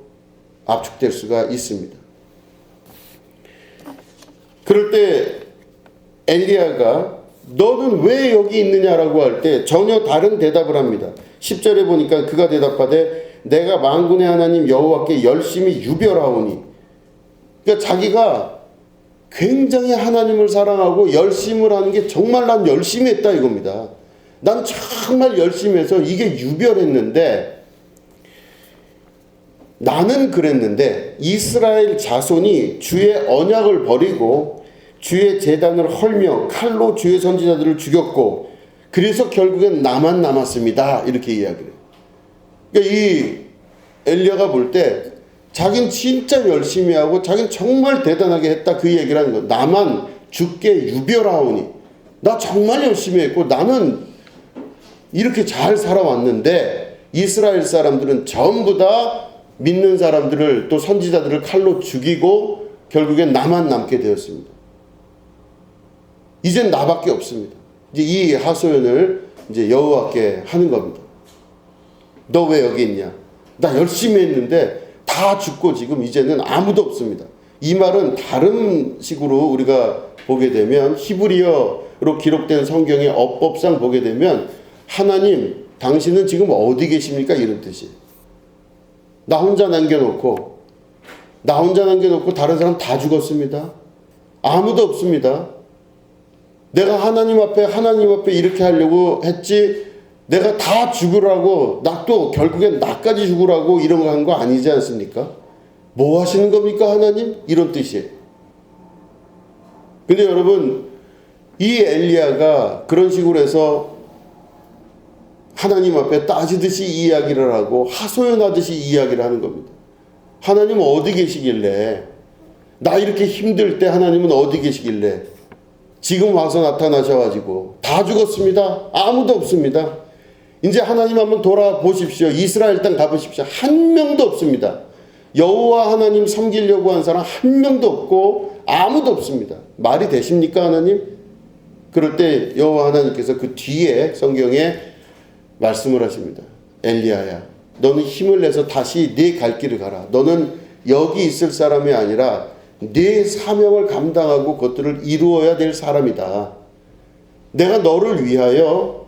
압축될 수가 있습니다. 그럴 때 엘리야가 너는 왜 여기 있느냐라고 할 때 전혀 다른 대답을 합니다. 10절에 보니까 그가 대답하되 내가 만군의 하나님 여호와께 열심히 유별하오니, 그러니까 자기가 굉장히 하나님을 사랑하고 열심을 하는 게 정말 난 열심히 했다 이겁니다. 난 정말 열심히 해서 이게 유별했는데, 나는 그랬는데 이스라엘 자손이 주의 언약을 버리고 주의 제단을 헐며 칼로 주의 선지자들을 죽였고 그래서 결국엔 나만 남았습니다, 이렇게 이야기를 해요. 그러니까 이 엘리야가 볼 때 자긴 진짜 열심히 하고 자긴 정말 대단하게 했다, 그 얘기를 하는 거예요. 나만 죽게 유별하오니, 나 정말 열심히 했고 나는 이렇게 잘 살아왔는데 이스라엘 사람들은 전부 다 믿는 사람들을 또 선지자들을 칼로 죽이고 결국엔 나만 남게 되었습니다. 이젠 나밖에 없습니다. 이제 이 하소연을 이제 여호와께 하는 겁니다. 너 왜 여기 있냐? 나 열심히 했는데 다 죽고 지금 이제는 아무도 없습니다. 이 말은 다른 식으로 우리가 보게 되면 히브리어로 기록된 성경의 어법상 보게 되면 하나님 당신은 지금 어디 계십니까? 이런 뜻이에요. 나 혼자 남겨놓고 다른 사람 다 죽었습니다. 아무도 없습니다. 내가 하나님 앞에 이렇게 하려고 했지, 내가 다 죽으라고, 나 또 결국엔 나까지 죽으라고 이런 거 한 거 아니지 않습니까? 뭐 하시는 겁니까 하나님? 이런 뜻이에요. 근데 여러분, 이 엘리야가 그런 식으로 해서 하나님 앞에 따지듯이 이야기를 하고 하소연하듯이 이야기를 하는 겁니다. 하나님은 어디 계시길래, 나 이렇게 힘들 때 하나님은 어디 계시길래 지금 와서 나타나셔가지고 다 죽었습니다. 아무도 없습니다. 이제 하나님 한번 돌아보십시오. 이스라엘 땅 가보십시오. 한 명도 없습니다. 여호와 하나님 섬기려고 한 사람 한 명도 없고 아무도 없습니다. 말이 되십니까 하나님? 그럴 때 여호와 하나님께서 그 뒤에 성경에 말씀을 하십니다. 엘리야야, 너는 힘을 내서 다시 네 갈 길을 가라. 너는 여기 있을 사람이 아니라 네 사명을 감당하고 그것들을 이루어야 될 사람이다. 내가 너를 위하여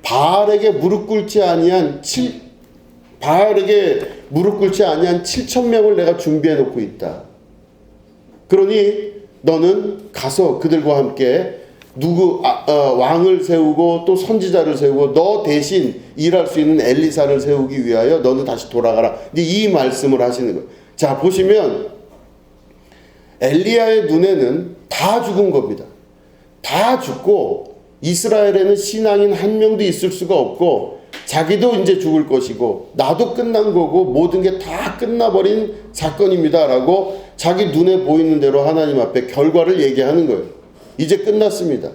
바알에게 무릎 꿇지 아니한 7,000명을 내가 준비해 놓고 있다. 그러니 너는 가서 그들과 함께 왕을 세우고 또 선지자를 세우고 너 대신 일할 수 있는 엘리사를 세우기 위하여 너는 다시 돌아가라. 근데 이 말씀을 하시는 거예요. 자, 보시면 엘리야의 눈에는 다 죽은 겁니다. 다 죽고 이스라엘에는 신앙인 한 명도 있을 수가 없고 자기도 이제 죽을 것이고 나도 끝난 거고 모든 게 다 끝나버린 사건입니다 라고 자기 눈에 보이는 대로 하나님 앞에 결과를 얘기하는 거예요. 이제 끝났습니다.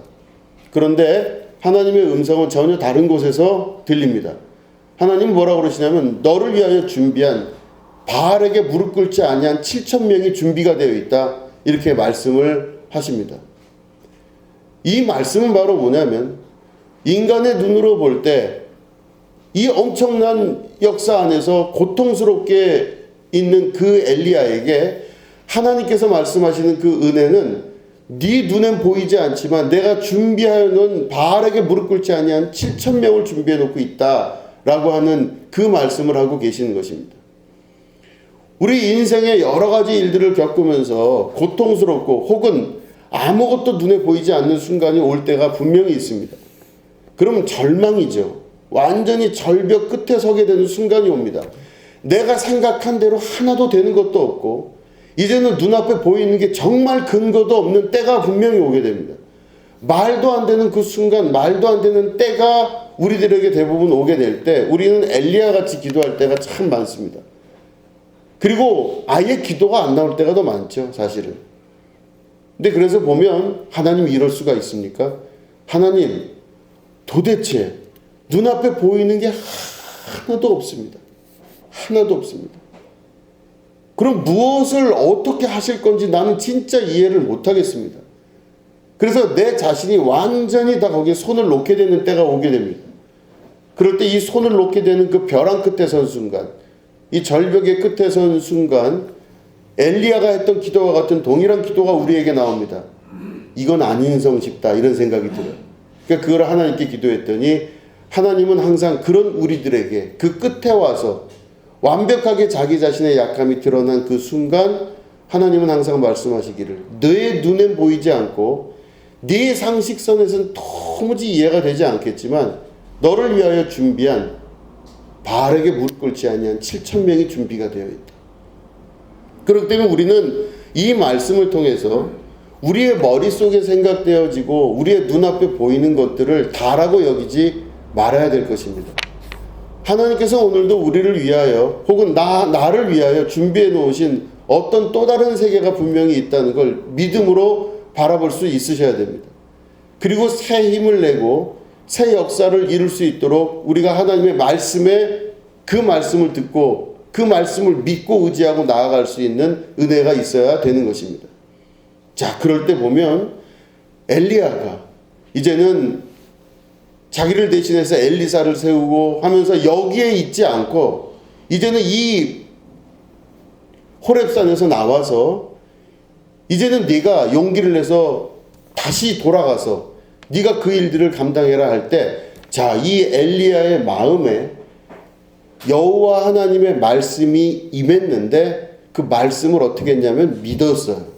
그런데 하나님의 음성은 전혀 다른 곳에서 들립니다. 하나님 뭐라고 그러시냐면 너를 위하여 준비한 바알에게 무릎 꿇지 아니한 7,000명이 준비가 되어 있다. 이렇게 말씀을 하십니다. 이 말씀은 바로 뭐냐면 인간의 눈으로 볼 때 이 엄청난 역사 안에서 고통스럽게 있는 그 엘리야에게 하나님께서 말씀하시는 그 은혜는 네 눈엔 보이지 않지만 내가 준비하여 놓은 바알에게 무릎 꿇지 아니한 7,000명을 준비해 놓고 있다라고 하는 그 말씀을 하고 계시는 것입니다. 우리 인생의 여러 가지 일들을 겪으면서 고통스럽고 혹은 아무것도 눈에 보이지 않는 순간이 올 때가 분명히 있습니다. 그러면 절망이죠. 완전히 절벽 끝에 서게 되는 순간이 옵니다. 내가 생각한 대로 하나도 되는 것도 없고 이제는 눈앞에 보이는 게 정말 근거도 없는 때가 분명히 오게 됩니다. 말도 안 되는 그 순간, 말도 안 되는 때가 우리들에게 대부분 오게 될 때 우리는 엘리야 같이 기도할 때가 참 많습니다. 그리고 아예 기도가 안 나올 때가 더 많죠, 사실은. 근데 그래서 보면 하나님 이럴 수가 있습니까? 하나님 도대체 눈앞에 보이는 게 하나도 없습니다. 하나도 없습니다. 그럼 무엇을 어떻게 하실 건지 나는 진짜 이해를 못하겠습니다. 그래서 내 자신이 완전히 다 거기에 손을 놓게 되는 때가 오게 됩니다. 그럴 때 이 손을 놓게 되는 그 벼랑 끝에 선 순간, 이 절벽의 끝에 선 순간 엘리야가 했던 기도와 같은 동일한 기도가 우리에게 나옵니다. 이건 아닌성 싶다 이런 생각이 들어요. 그러니까 그걸 하나님께 기도했더니 하나님은 항상 그런 우리들에게 그 끝에 와서 완벽하게 자기 자신의 약함이 드러난 그 순간 하나님은 항상 말씀하시기를 너의 눈엔 보이지 않고 네 상식선에서는 도무지 이해가 되지 않겠지만 너를 위하여 준비한 바알에게 무릎 꿇지 아니한 7,000명이 준비가 되어 있다. 그렇기 때문에 우리는 이 말씀을 통해서 우리의 머릿속에 생각되어지고 우리의 눈앞에 보이는 것들을 다라고 여기지 말아야 될 것입니다. 하나님께서 오늘도 우리를 위하여 혹은 나를 위하여 준비해 놓으신 어떤 또 다른 세계가 분명히 있다는 걸 믿음으로 바라볼 수 있으셔야 됩니다. 그리고 새 힘을 내고 새 역사를 이룰 수 있도록 우리가 하나님의 말씀에 그 말씀을 듣고 그 말씀을 믿고 의지하고 나아갈 수 있는 은혜가 있어야 되는 것입니다. 자, 그럴 때 보면 엘리야가 이제는 자기를 대신해서 엘리사를 세우고 하면서 여기에 있지 않고 이제는 이 호렙산에서 나와서 이제는 네가 용기를 내서 다시 돌아가서 네가 그 일들을 감당해라 할 때 자, 이 엘리야의 마음에 여호와 하나님의 말씀이 임했는데 그 말씀을 어떻게 했냐면 믿었어요.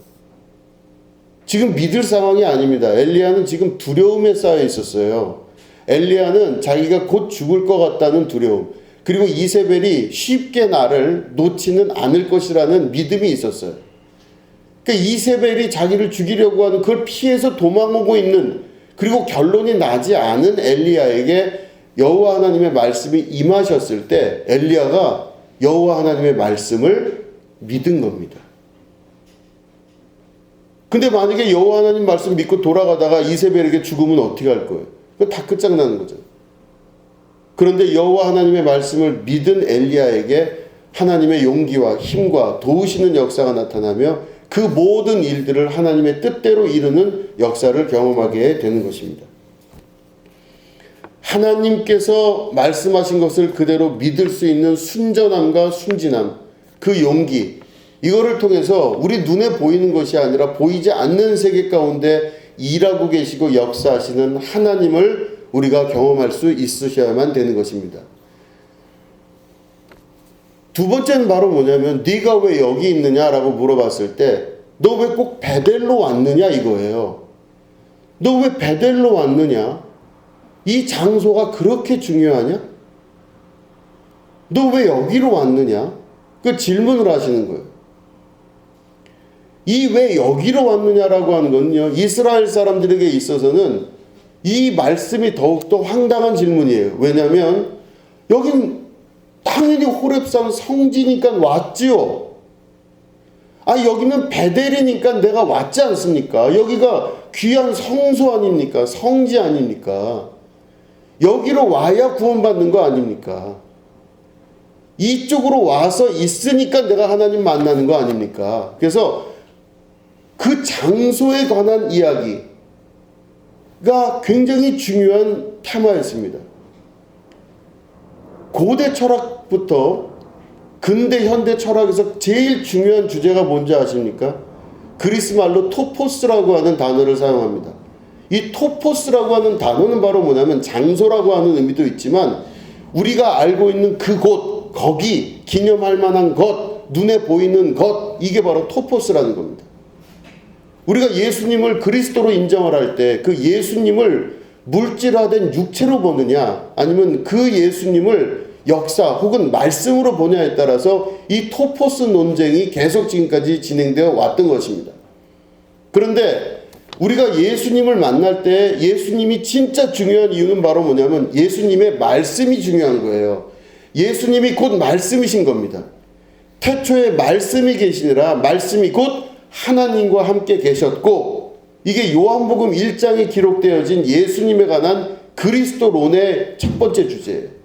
지금 믿을 상황이 아닙니다. 엘리야는 지금 두려움에 쌓여 있었어요. 엘리야는 자기가 곧 죽을 것 같다는 두려움, 그리고 이세벨이 쉽게 나를 놓지는 않을 것이라는 믿음이 있었어요. 그러니까 이세벨이 자기를 죽이려고 하는 그걸 피해서 도망오고 있는, 그리고 결론이 나지 않은 엘리야에게 여호와 하나님의 말씀이 임하셨을 때 엘리야가 여호와 하나님의 말씀을 믿은 겁니다. 근데 만약에 여호와 하나님 말씀 믿고 돌아가다가 이세벨에게 죽으면 어떻게 할 거예요? 그거 다 끝장나는 거죠. 그런데 여호와 하나님의 말씀을 믿은 엘리야에게 하나님의 용기와 힘과 도우시는 역사가 나타나며 그 모든 일들을 하나님의 뜻대로 이루는 역사를 경험하게 되는 것입니다. 하나님께서 말씀하신 것을 그대로 믿을 수 있는 순전함과 순진함, 그 용기, 이거를 통해서 우리 눈에 보이는 것이 아니라 보이지 않는 세계 가운데 일하고 계시고 역사하시는 하나님을 우리가 경험할 수 있으셔야만 되는 것입니다. 두 번째는 바로 뭐냐면 네가 왜 여기 있느냐라고 물어봤을 때 너 왜 꼭 베델로 왔느냐 이거예요. 너 왜 베델로 왔느냐? 이 장소가 그렇게 중요하냐? 너 왜 여기로 왔느냐? 그 질문을 하시는 거예요. 이 왜 여기로 왔느냐라고 하는 건요, 이스라엘 사람들에게 있어서는 이 말씀이 더욱더 황당한 질문이에요. 왜냐하면 여긴 당연히 호렙산 성지니까 왔지요. 여기는 베델이니까 내가 왔지 않습니까? 여기가 귀한 성소 아닙니까? 성지 아닙니까? 여기로 와야 구원받는 거 아닙니까? 이쪽으로 와서 있으니까 내가 하나님 만나는 거 아닙니까? 그래서 그 장소에 관한 이야기가 굉장히 중요한 테마였습니다. 고대 철학부터 근대 현대 철학에서 제일 중요한 주제가 뭔지 아십니까? 그리스 말로 토포스라고 하는 단어를 사용합니다. 이 토포스라고 하는 단어는 바로 뭐냐면 장소라고 하는 의미도 있지만 우리가 알고 있는 그곳, 거기, 기념할 만한 것, 눈에 보이는 것, 이게 바로 토포스라는 겁니다. 우리가 예수님을 그리스도로 인정을 할 때 그 예수님을 물질화된 육체로 보느냐 아니면 그 예수님을 역사 혹은 말씀으로 보냐에 따라서 이 토포스 논쟁이 계속 지금까지 진행되어 왔던 것입니다. 그런데 우리가 예수님을 만날 때 예수님이 진짜 중요한 이유는 바로 뭐냐면 예수님의 말씀이 중요한 거예요. 예수님이 곧 말씀이신 겁니다. 태초에 말씀이 계시니라 말씀이 곧 하나님과 함께 계셨고, 이게 요한복음 1장에 기록되어진 예수님에 관한 그리스도론의 첫 번째 주제예요.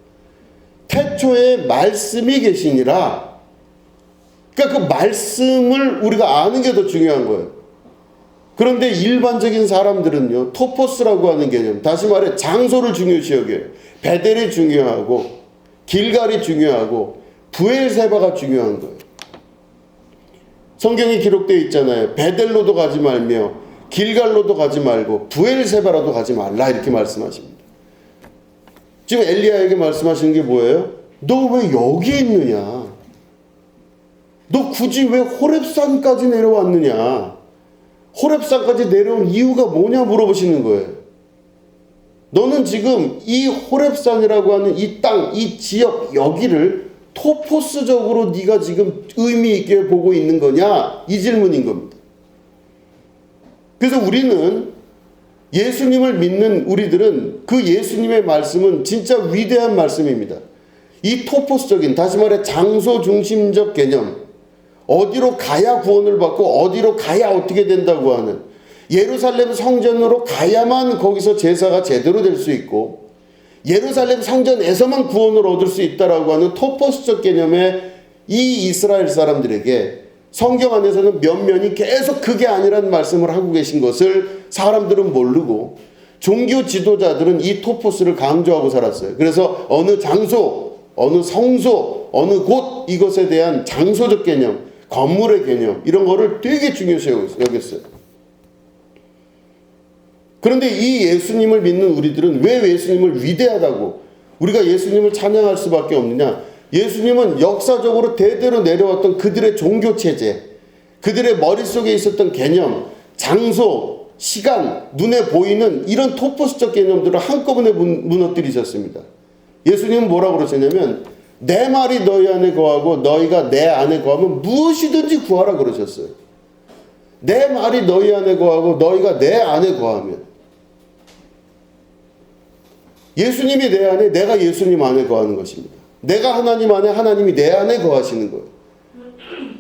태초에 말씀이 계시니라. 그러니까 그 말씀을 우리가 아는 게 더 중요한 거예요. 그런데 일반적인 사람들은요, 토포스라고 하는 개념, 다시 말해 장소를 중요시 여겨요. 베델이 중요하고 길갈이 중요하고 부엘세바가 중요한 거예요. 성경에 기록되어 있잖아요. 베델로도 가지 말며 길갈로도 가지 말고 부엘세바라도 가지 말라 이렇게 말씀하십니다. 지금 엘리야에게 말씀하시는 게 뭐예요? 너 왜 여기 있느냐? 너 굳이 왜 호렙산까지 내려왔느냐? 호렙산까지 내려온 이유가 뭐냐 물어보시는 거예요. 너는 지금 이 호렙산이라고 하는 이 땅, 이 지역, 여기를 토포스적으로 네가 지금 의미 있게 보고 있는 거냐? 이 질문인 겁니다. 그래서 우리는 예수님을 믿는 우리들은 그 예수님의 말씀은 진짜 위대한 말씀입니다. 이 토포스적인, 다시 말해 장소 중심적 개념, 어디로 가야 구원을 받고 어디로 가야 어떻게 된다고 하는, 예루살렘 성전으로 가야만 거기서 제사가 제대로 될 수 있고 예루살렘 성전에서만 구원을 얻을 수 있다라고 하는 토포스적 개념의 이 이스라엘 사람들에게 성경 안에서는 면면이 계속 그게 아니라는 말씀을 하고 계신 것을 사람들은 모르고 종교 지도자들은 이 토포스를 강조하고 살았어요. 그래서 어느 장소, 어느 성소, 어느 곳, 이것에 대한 장소적 개념, 건물의 개념, 이런 거를 되게 중요시 여겼어요. 그런데 이 예수님을 믿는 우리들은 왜 예수님을 위대하다고 우리가 예수님을 찬양할 수밖에 없느냐? 예수님은 역사적으로 대대로 내려왔던 그들의 종교체제, 그들의 머릿속에 있었던 개념, 장소, 시간, 눈에 보이는 이런 토포스적 개념들을 한꺼번에 무너뜨리셨습니다. 예수님은 뭐라고 그러셨냐면 내 말이 너희 안에 거하고 너희가 내 안에 거하면 무엇이든지 구하라 그러셨어요. 내 말이 너희 안에 거하고 너희가 내 안에 거하면, 예수님이 내 안에, 내가 예수님 안에 거하는 것입니다. 내가 하나님 안에, 하나님이 내 안에 거하시는 거예요.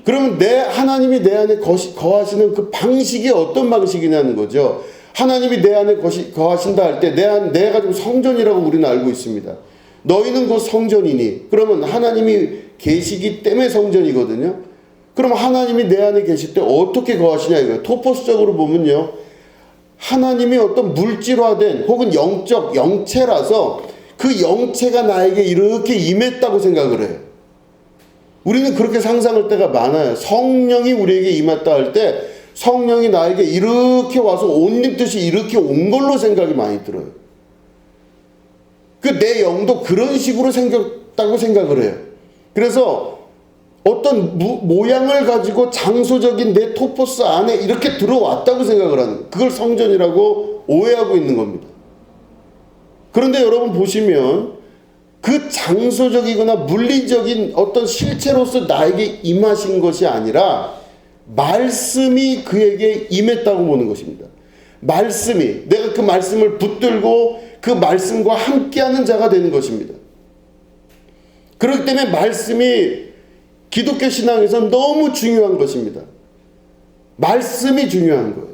그러면 하나님이 내 안에 거하시는 그 방식이 어떤 방식이냐는 거죠. 하나님이 내 안에 거하신다 할 때 내가 지금 성전이라고 우리는 알고 있습니다. 너희는 곧 성전이니, 그러면 하나님이 계시기 때문에 성전이거든요. 그럼 하나님이 내 안에 계실 때 어떻게 거하시냐 이거예요. 토포스적으로 보면요, 하나님이 어떤 물질화된 혹은 영적 영체라서 그 영체가 나에게 이렇게 임했다고 생각을 해요. 우리는 그렇게 상상할 때가 많아요. 성령이 우리에게 임했다 할 때 성령이 나에게 이렇게 와서 옷 입듯이 이렇게 온 걸로 생각이 많이 들어요. 그 내 영도 그런 식으로 생겼다고 생각을 해요. 그래서 어떤 모양을 가지고 장소적인 내 토포스 안에 이렇게 들어왔다고 생각을 하는 거예요. 그걸 성전이라고 오해하고 있는 겁니다. 그런데 여러분 보시면 그 장소적이거나 물리적인 어떤 실체로서 나에게 임하신 것이 아니라 말씀이 그에게 임했다고 보는 것입니다. 말씀이, 내가 그 말씀을 붙들고 그 말씀과 함께하는 자가 되는 것입니다. 그렇기 때문에 말씀이 기독교 신앙에서 너무 중요한 것입니다. 말씀이 중요한 거예요.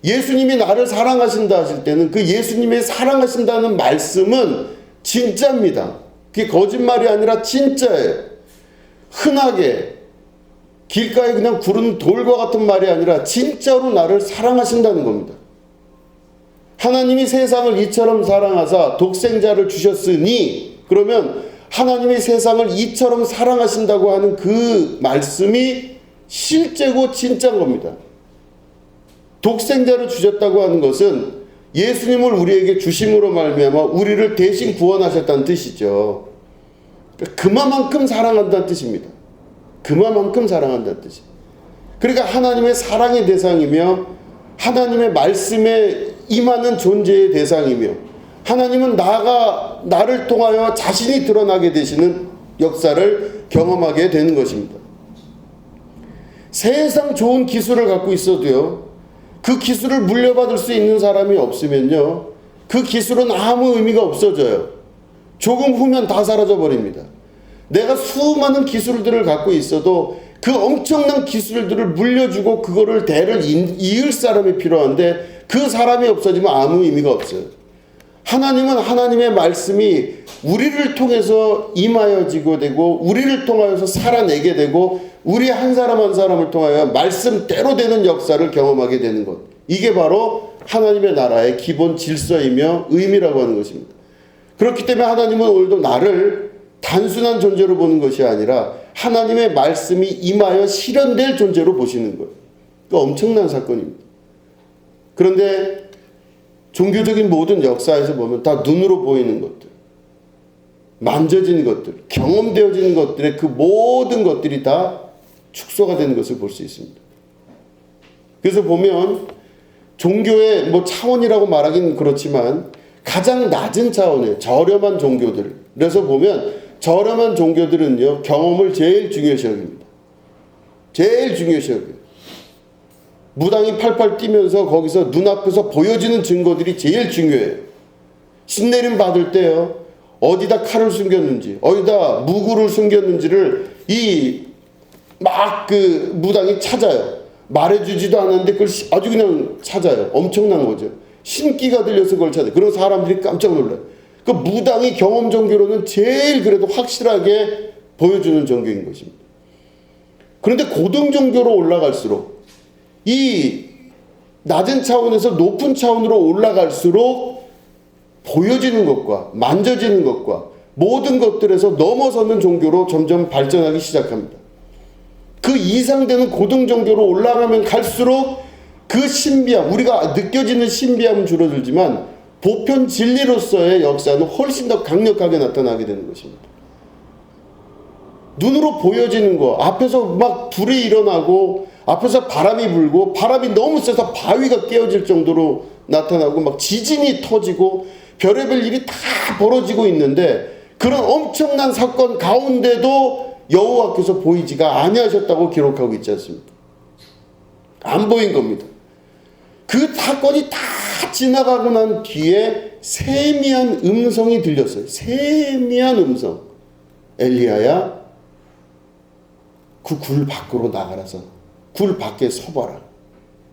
예수님이 나를 사랑하신다 하실 때는 그 예수님의 사랑하신다는 말씀은 진짜입니다. 그게 거짓말이 아니라 진짜예요. 흔하게 길가에 그냥 구르는 돌과 같은 말이 아니라 진짜로 나를 사랑하신다는 겁니다. 하나님이 세상을 이처럼 사랑하사 독생자를 주셨으니, 그러면 하나님이 세상을 이처럼 사랑하신다고 하는 그 말씀이 실제고 진짜인 겁니다. 독생자를 주셨다고 하는 것은 예수님을 우리에게 주심으로 말미암아 우리를 대신 구원하셨다는 뜻이죠. 그만큼 사랑한다는 뜻입니다. 그만큼 사랑한다는 뜻이에요. 그러니까 하나님의 사랑의 대상이며 하나님의 말씀에 임하는 존재의 대상이며 하나님은 나를 통하여 자신이 드러나게 되시는 역사를 경험하게 되는 것입니다. 세상 좋은 기술을 갖고 있어도요, 그 기술을 물려받을 수 있는 사람이 없으면요, 그 기술은 아무 의미가 없어져요. 조금 후면 다 사라져 버립니다. 내가 수많은 기술들을 갖고 있어도 그 엄청난 기술들을 물려주고 그거를 대를 이을 사람이 필요한데 그 사람이 없어지면 아무 의미가 없어요. 하나님은 하나님의 말씀이 우리를 통해서 임하여지고 되고 우리를 통하여서 살아내게 되고 우리 한 사람 한 사람을 통하여 말씀대로 되는 역사를 경험하게 되는 것. 이게 바로 하나님의 나라의 기본 질서이며 의미라고 하는 것입니다. 그렇기 때문에 하나님은 오늘도 나를 단순한 존재로 보는 것이 아니라 하나님의 말씀이 임하여 실현될 존재로 보시는 거예요. 그 엄청난 사건입니다. 그런데 종교적인 모든 역사에서 보면 다 눈으로 보이는 것들, 만져진 것들, 경험되어지는 것들의 그 모든 것들이 다 축소가 되는 것을 볼 수 있습니다. 그래서 보면 종교의 차원이라고 말하기는 그렇지만 가장 낮은 차원의 저렴한 종교들, 그래서 보면 저렴한 종교들은요, 경험을 제일 중요시 여깁니다. 제일 중요시 여겨요. 무당이 팔팔 뛰면서 거기서 눈앞에서 보여지는 증거들이 제일 중요해요. 신내림 받을 때요, 어디다 칼을 숨겼는지, 어디다 무구를 숨겼는지를 그 무당이 찾아요. 말해주지도 않았는데 그걸 아주 그냥 찾아요. 엄청난 거죠. 신기가 들려서 그걸 찾아요. 그런 사람들이 깜짝 놀라요. 그 무당이 경험 종교로는 제일 그래도 확실하게 보여주는 종교인 것입니다. 그런데 고등 종교로 올라갈수록 이 낮은 차원에서 높은 차원으로 올라갈수록 보여지는 것과 만져지는 것과 모든 것들에서 넘어서는 종교로 점점 발전하기 시작합니다. 그 이상되는 고등 종교로 올라가면 갈수록 그 신비함, 우리가 느껴지는 신비함은 줄어들지만 보편 진리로서의 역사는 훨씬 더 강력하게 나타나게 되는 것입니다. 눈으로 보여지는 거, 앞에서 막 불이 일어나고 앞에서 바람이 불고 바람이 너무 세서 바위가 깨어질 정도로 나타나고 막 지진이 터지고 별의별 일이 다 벌어지고 있는데 그런 엄청난 사건 가운데도 여호와께서 보이지가 아니하셨다고 기록하고 있지 않습니까? 안 보인 겁니다. 그 사건이 다 지나가고 난 뒤에 세미한 음성이 들렸어요. 세미한 음성. 엘리야야, 그 굴 밖으로 나가라서 굴 밖에 서봐라.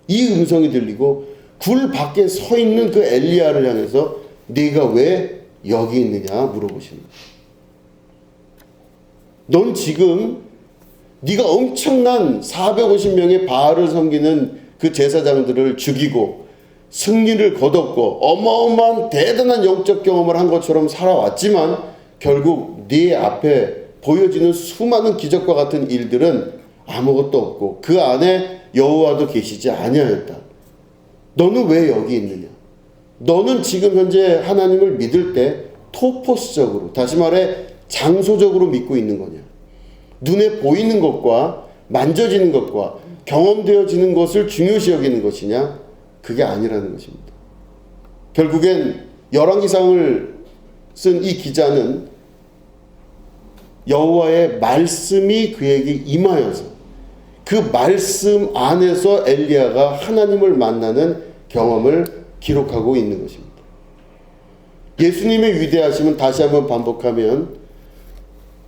이 음성이 들리고 굴 밖에 서 있는 그 엘리야를 향해서 네가 왜 여기 있느냐 물어보시는 거예요. 넌 지금 네가 엄청난 450명의 바알을 섬기는 그 제사장들을 죽이고 승리를 거뒀고 어마어마한 대단한 영적 경험을 한 것처럼 살아왔지만 결국 네 앞에 보여지는 수많은 기적과 같은 일들은 아무것도 없고 그 안에 여호와도 계시지 아니하였다. 너는 왜 여기 있느냐? 너는 지금 현재 하나님을 믿을 때 토포스적으로, 다시 말해 장소적으로 믿고 있는 거냐? 눈에 보이는 것과 만져지는 것과 경험되어지는 것을 중요시 여기는 것이냐? 그게 아니라는 것입니다. 결국엔 열왕기상을 쓴 이 기자는 여호와의 말씀이 그에게 임하여서 그 말씀 안에서 엘리야가 하나님을 만나는 경험을 기록하고 있는 것입니다. 예수님의 위대하심은 다시 한번 반복하면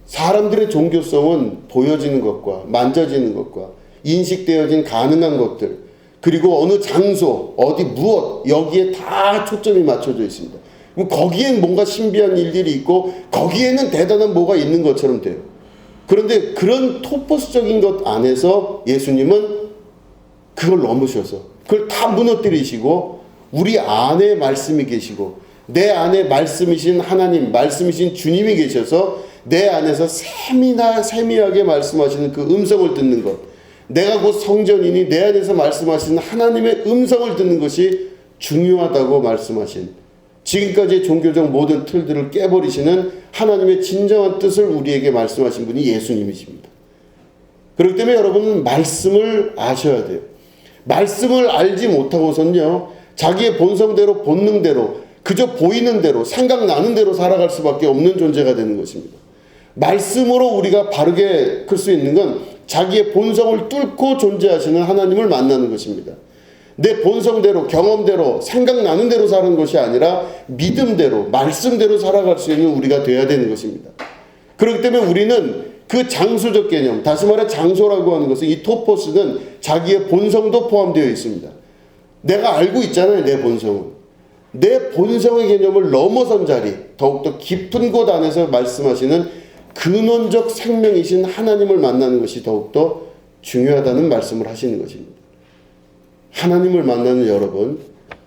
사람들의 종교성은 보여지는 것과 만져지는 것과 인식되어진 가능한 것들, 그리고 어느 장소, 어디 무엇, 여기에 다 초점이 맞춰져 있습니다. 거기엔 뭔가 신비한 일들이 있고 거기에는 대단한 뭐가 있는 것처럼 돼요. 그런데 그런 토포스적인 것 안에서 예수님은 그걸 넘으셔서 그걸 다 무너뜨리시고 우리 안에 말씀이 계시고 내 안에 말씀이신 하나님, 말씀이신 주님이 계셔서 내 안에서 세미하게 말씀하시는 그 음성을 듣는 것, 내가 곧 성전이니 내 안에서 말씀하시는 하나님의 음성을 듣는 것이 중요하다고 말씀하신, 지금까지의 종교적 모든 틀들을 깨버리시는 하나님의 진정한 뜻을 우리에게 말씀하신 분이 예수님이십니다. 그렇기 때문에 여러분은 말씀을 아셔야 돼요. 말씀을 알지 못하고선요, 자기의 본성대로 본능대로 그저 보이는 대로 생각나는 대로 살아갈 수밖에 없는 존재가 되는 것입니다. 말씀으로 우리가 바르게 클 수 있는 건 자기의 본성을 뚫고 존재하시는 하나님을 만나는 것입니다. 내 본성대로 경험대로 생각나는 대로 사는 것이 아니라 믿음대로 말씀대로 살아갈 수 있는 우리가 되어야 되는 것입니다. 그렇기 때문에 우리는 그 장소적 개념, 다시 말해 장소라고 하는 것은 이 토포스는 자기의 본성도 포함되어 있습니다. 내가 알고 있잖아요. 내 본성은. 내 본성의 개념을 넘어선 자리, 더욱더 깊은 곳 안에서 말씀하시는 근원적 생명이신 하나님을 만나는 것이 더욱더 중요하다는 말씀을 하시는 것입니다. 하나님을 만나는 여러분,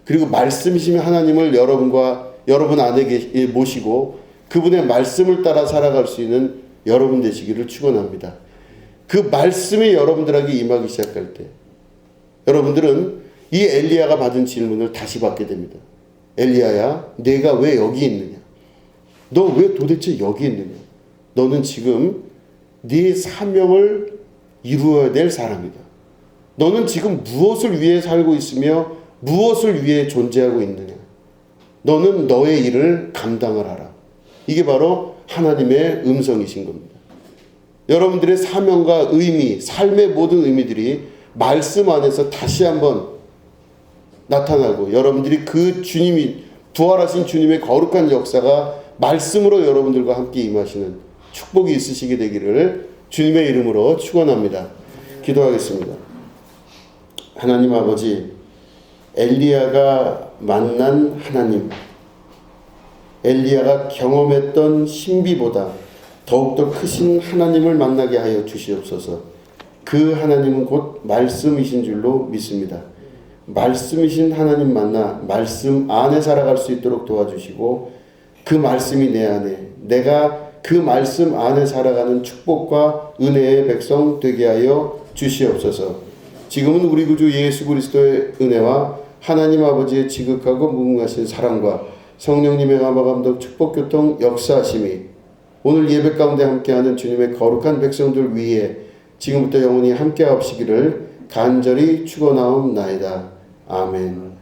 그리고 말씀이시면 하나님을 여러분 안에 모시고 그분의 말씀을 따라 살아갈 수 있는 여러분 되시기를 축원합니다. 그 말씀이 여러분들에게 임하기 시작할 때 여러분들은 이 엘리야가 받은 질문을 다시 받게 됩니다. 엘리야야, 내가 왜 여기 있느냐? 너 왜 도대체 여기 있느냐? 너는 지금 네 사명을 이루어야 될 사람이다. 너는 지금 무엇을 위해 살고 있으며 무엇을 위해 존재하고 있느냐? 너는 너의 일을 감당을 하라. 이게 바로 하나님의 음성이신 겁니다. 여러분들의 사명과 의미, 삶의 모든 의미들이 말씀 안에서 다시 한번 나타나고 여러분들이 그 주님이 부활하신 주님의 거룩한 역사가 말씀으로 여러분들과 함께 임하시는 축복이 있으시게 되기를 주님의 이름으로 축원합니다. 기도하겠습니다. 하나님 아버지, 엘리야가 만난 하나님, 엘리야가 경험했던 신비보다 더욱더 크신 하나님을 만나게 하여 주시옵소서. 그 하나님은 곧 말씀이신 줄로 믿습니다. 말씀이신 하나님 만나 말씀 안에 살아갈 수 있도록 도와주시고 그 말씀이 내 안에, 내가 그 말씀 안에 살아가는 축복과 은혜의 백성 되게 하여 주시옵소서. 지금은 우리 구주 예수 그리스도의 은혜와 하나님 아버지의 지극하고 무궁하신 사랑과 성령님의 감화감동 축복교통 역사하심이 오늘 예배 가운데 함께하는 주님의 거룩한 백성들 위에 지금부터 영원히 함께하시기를 간절히 축원하옵나이다. 아멘.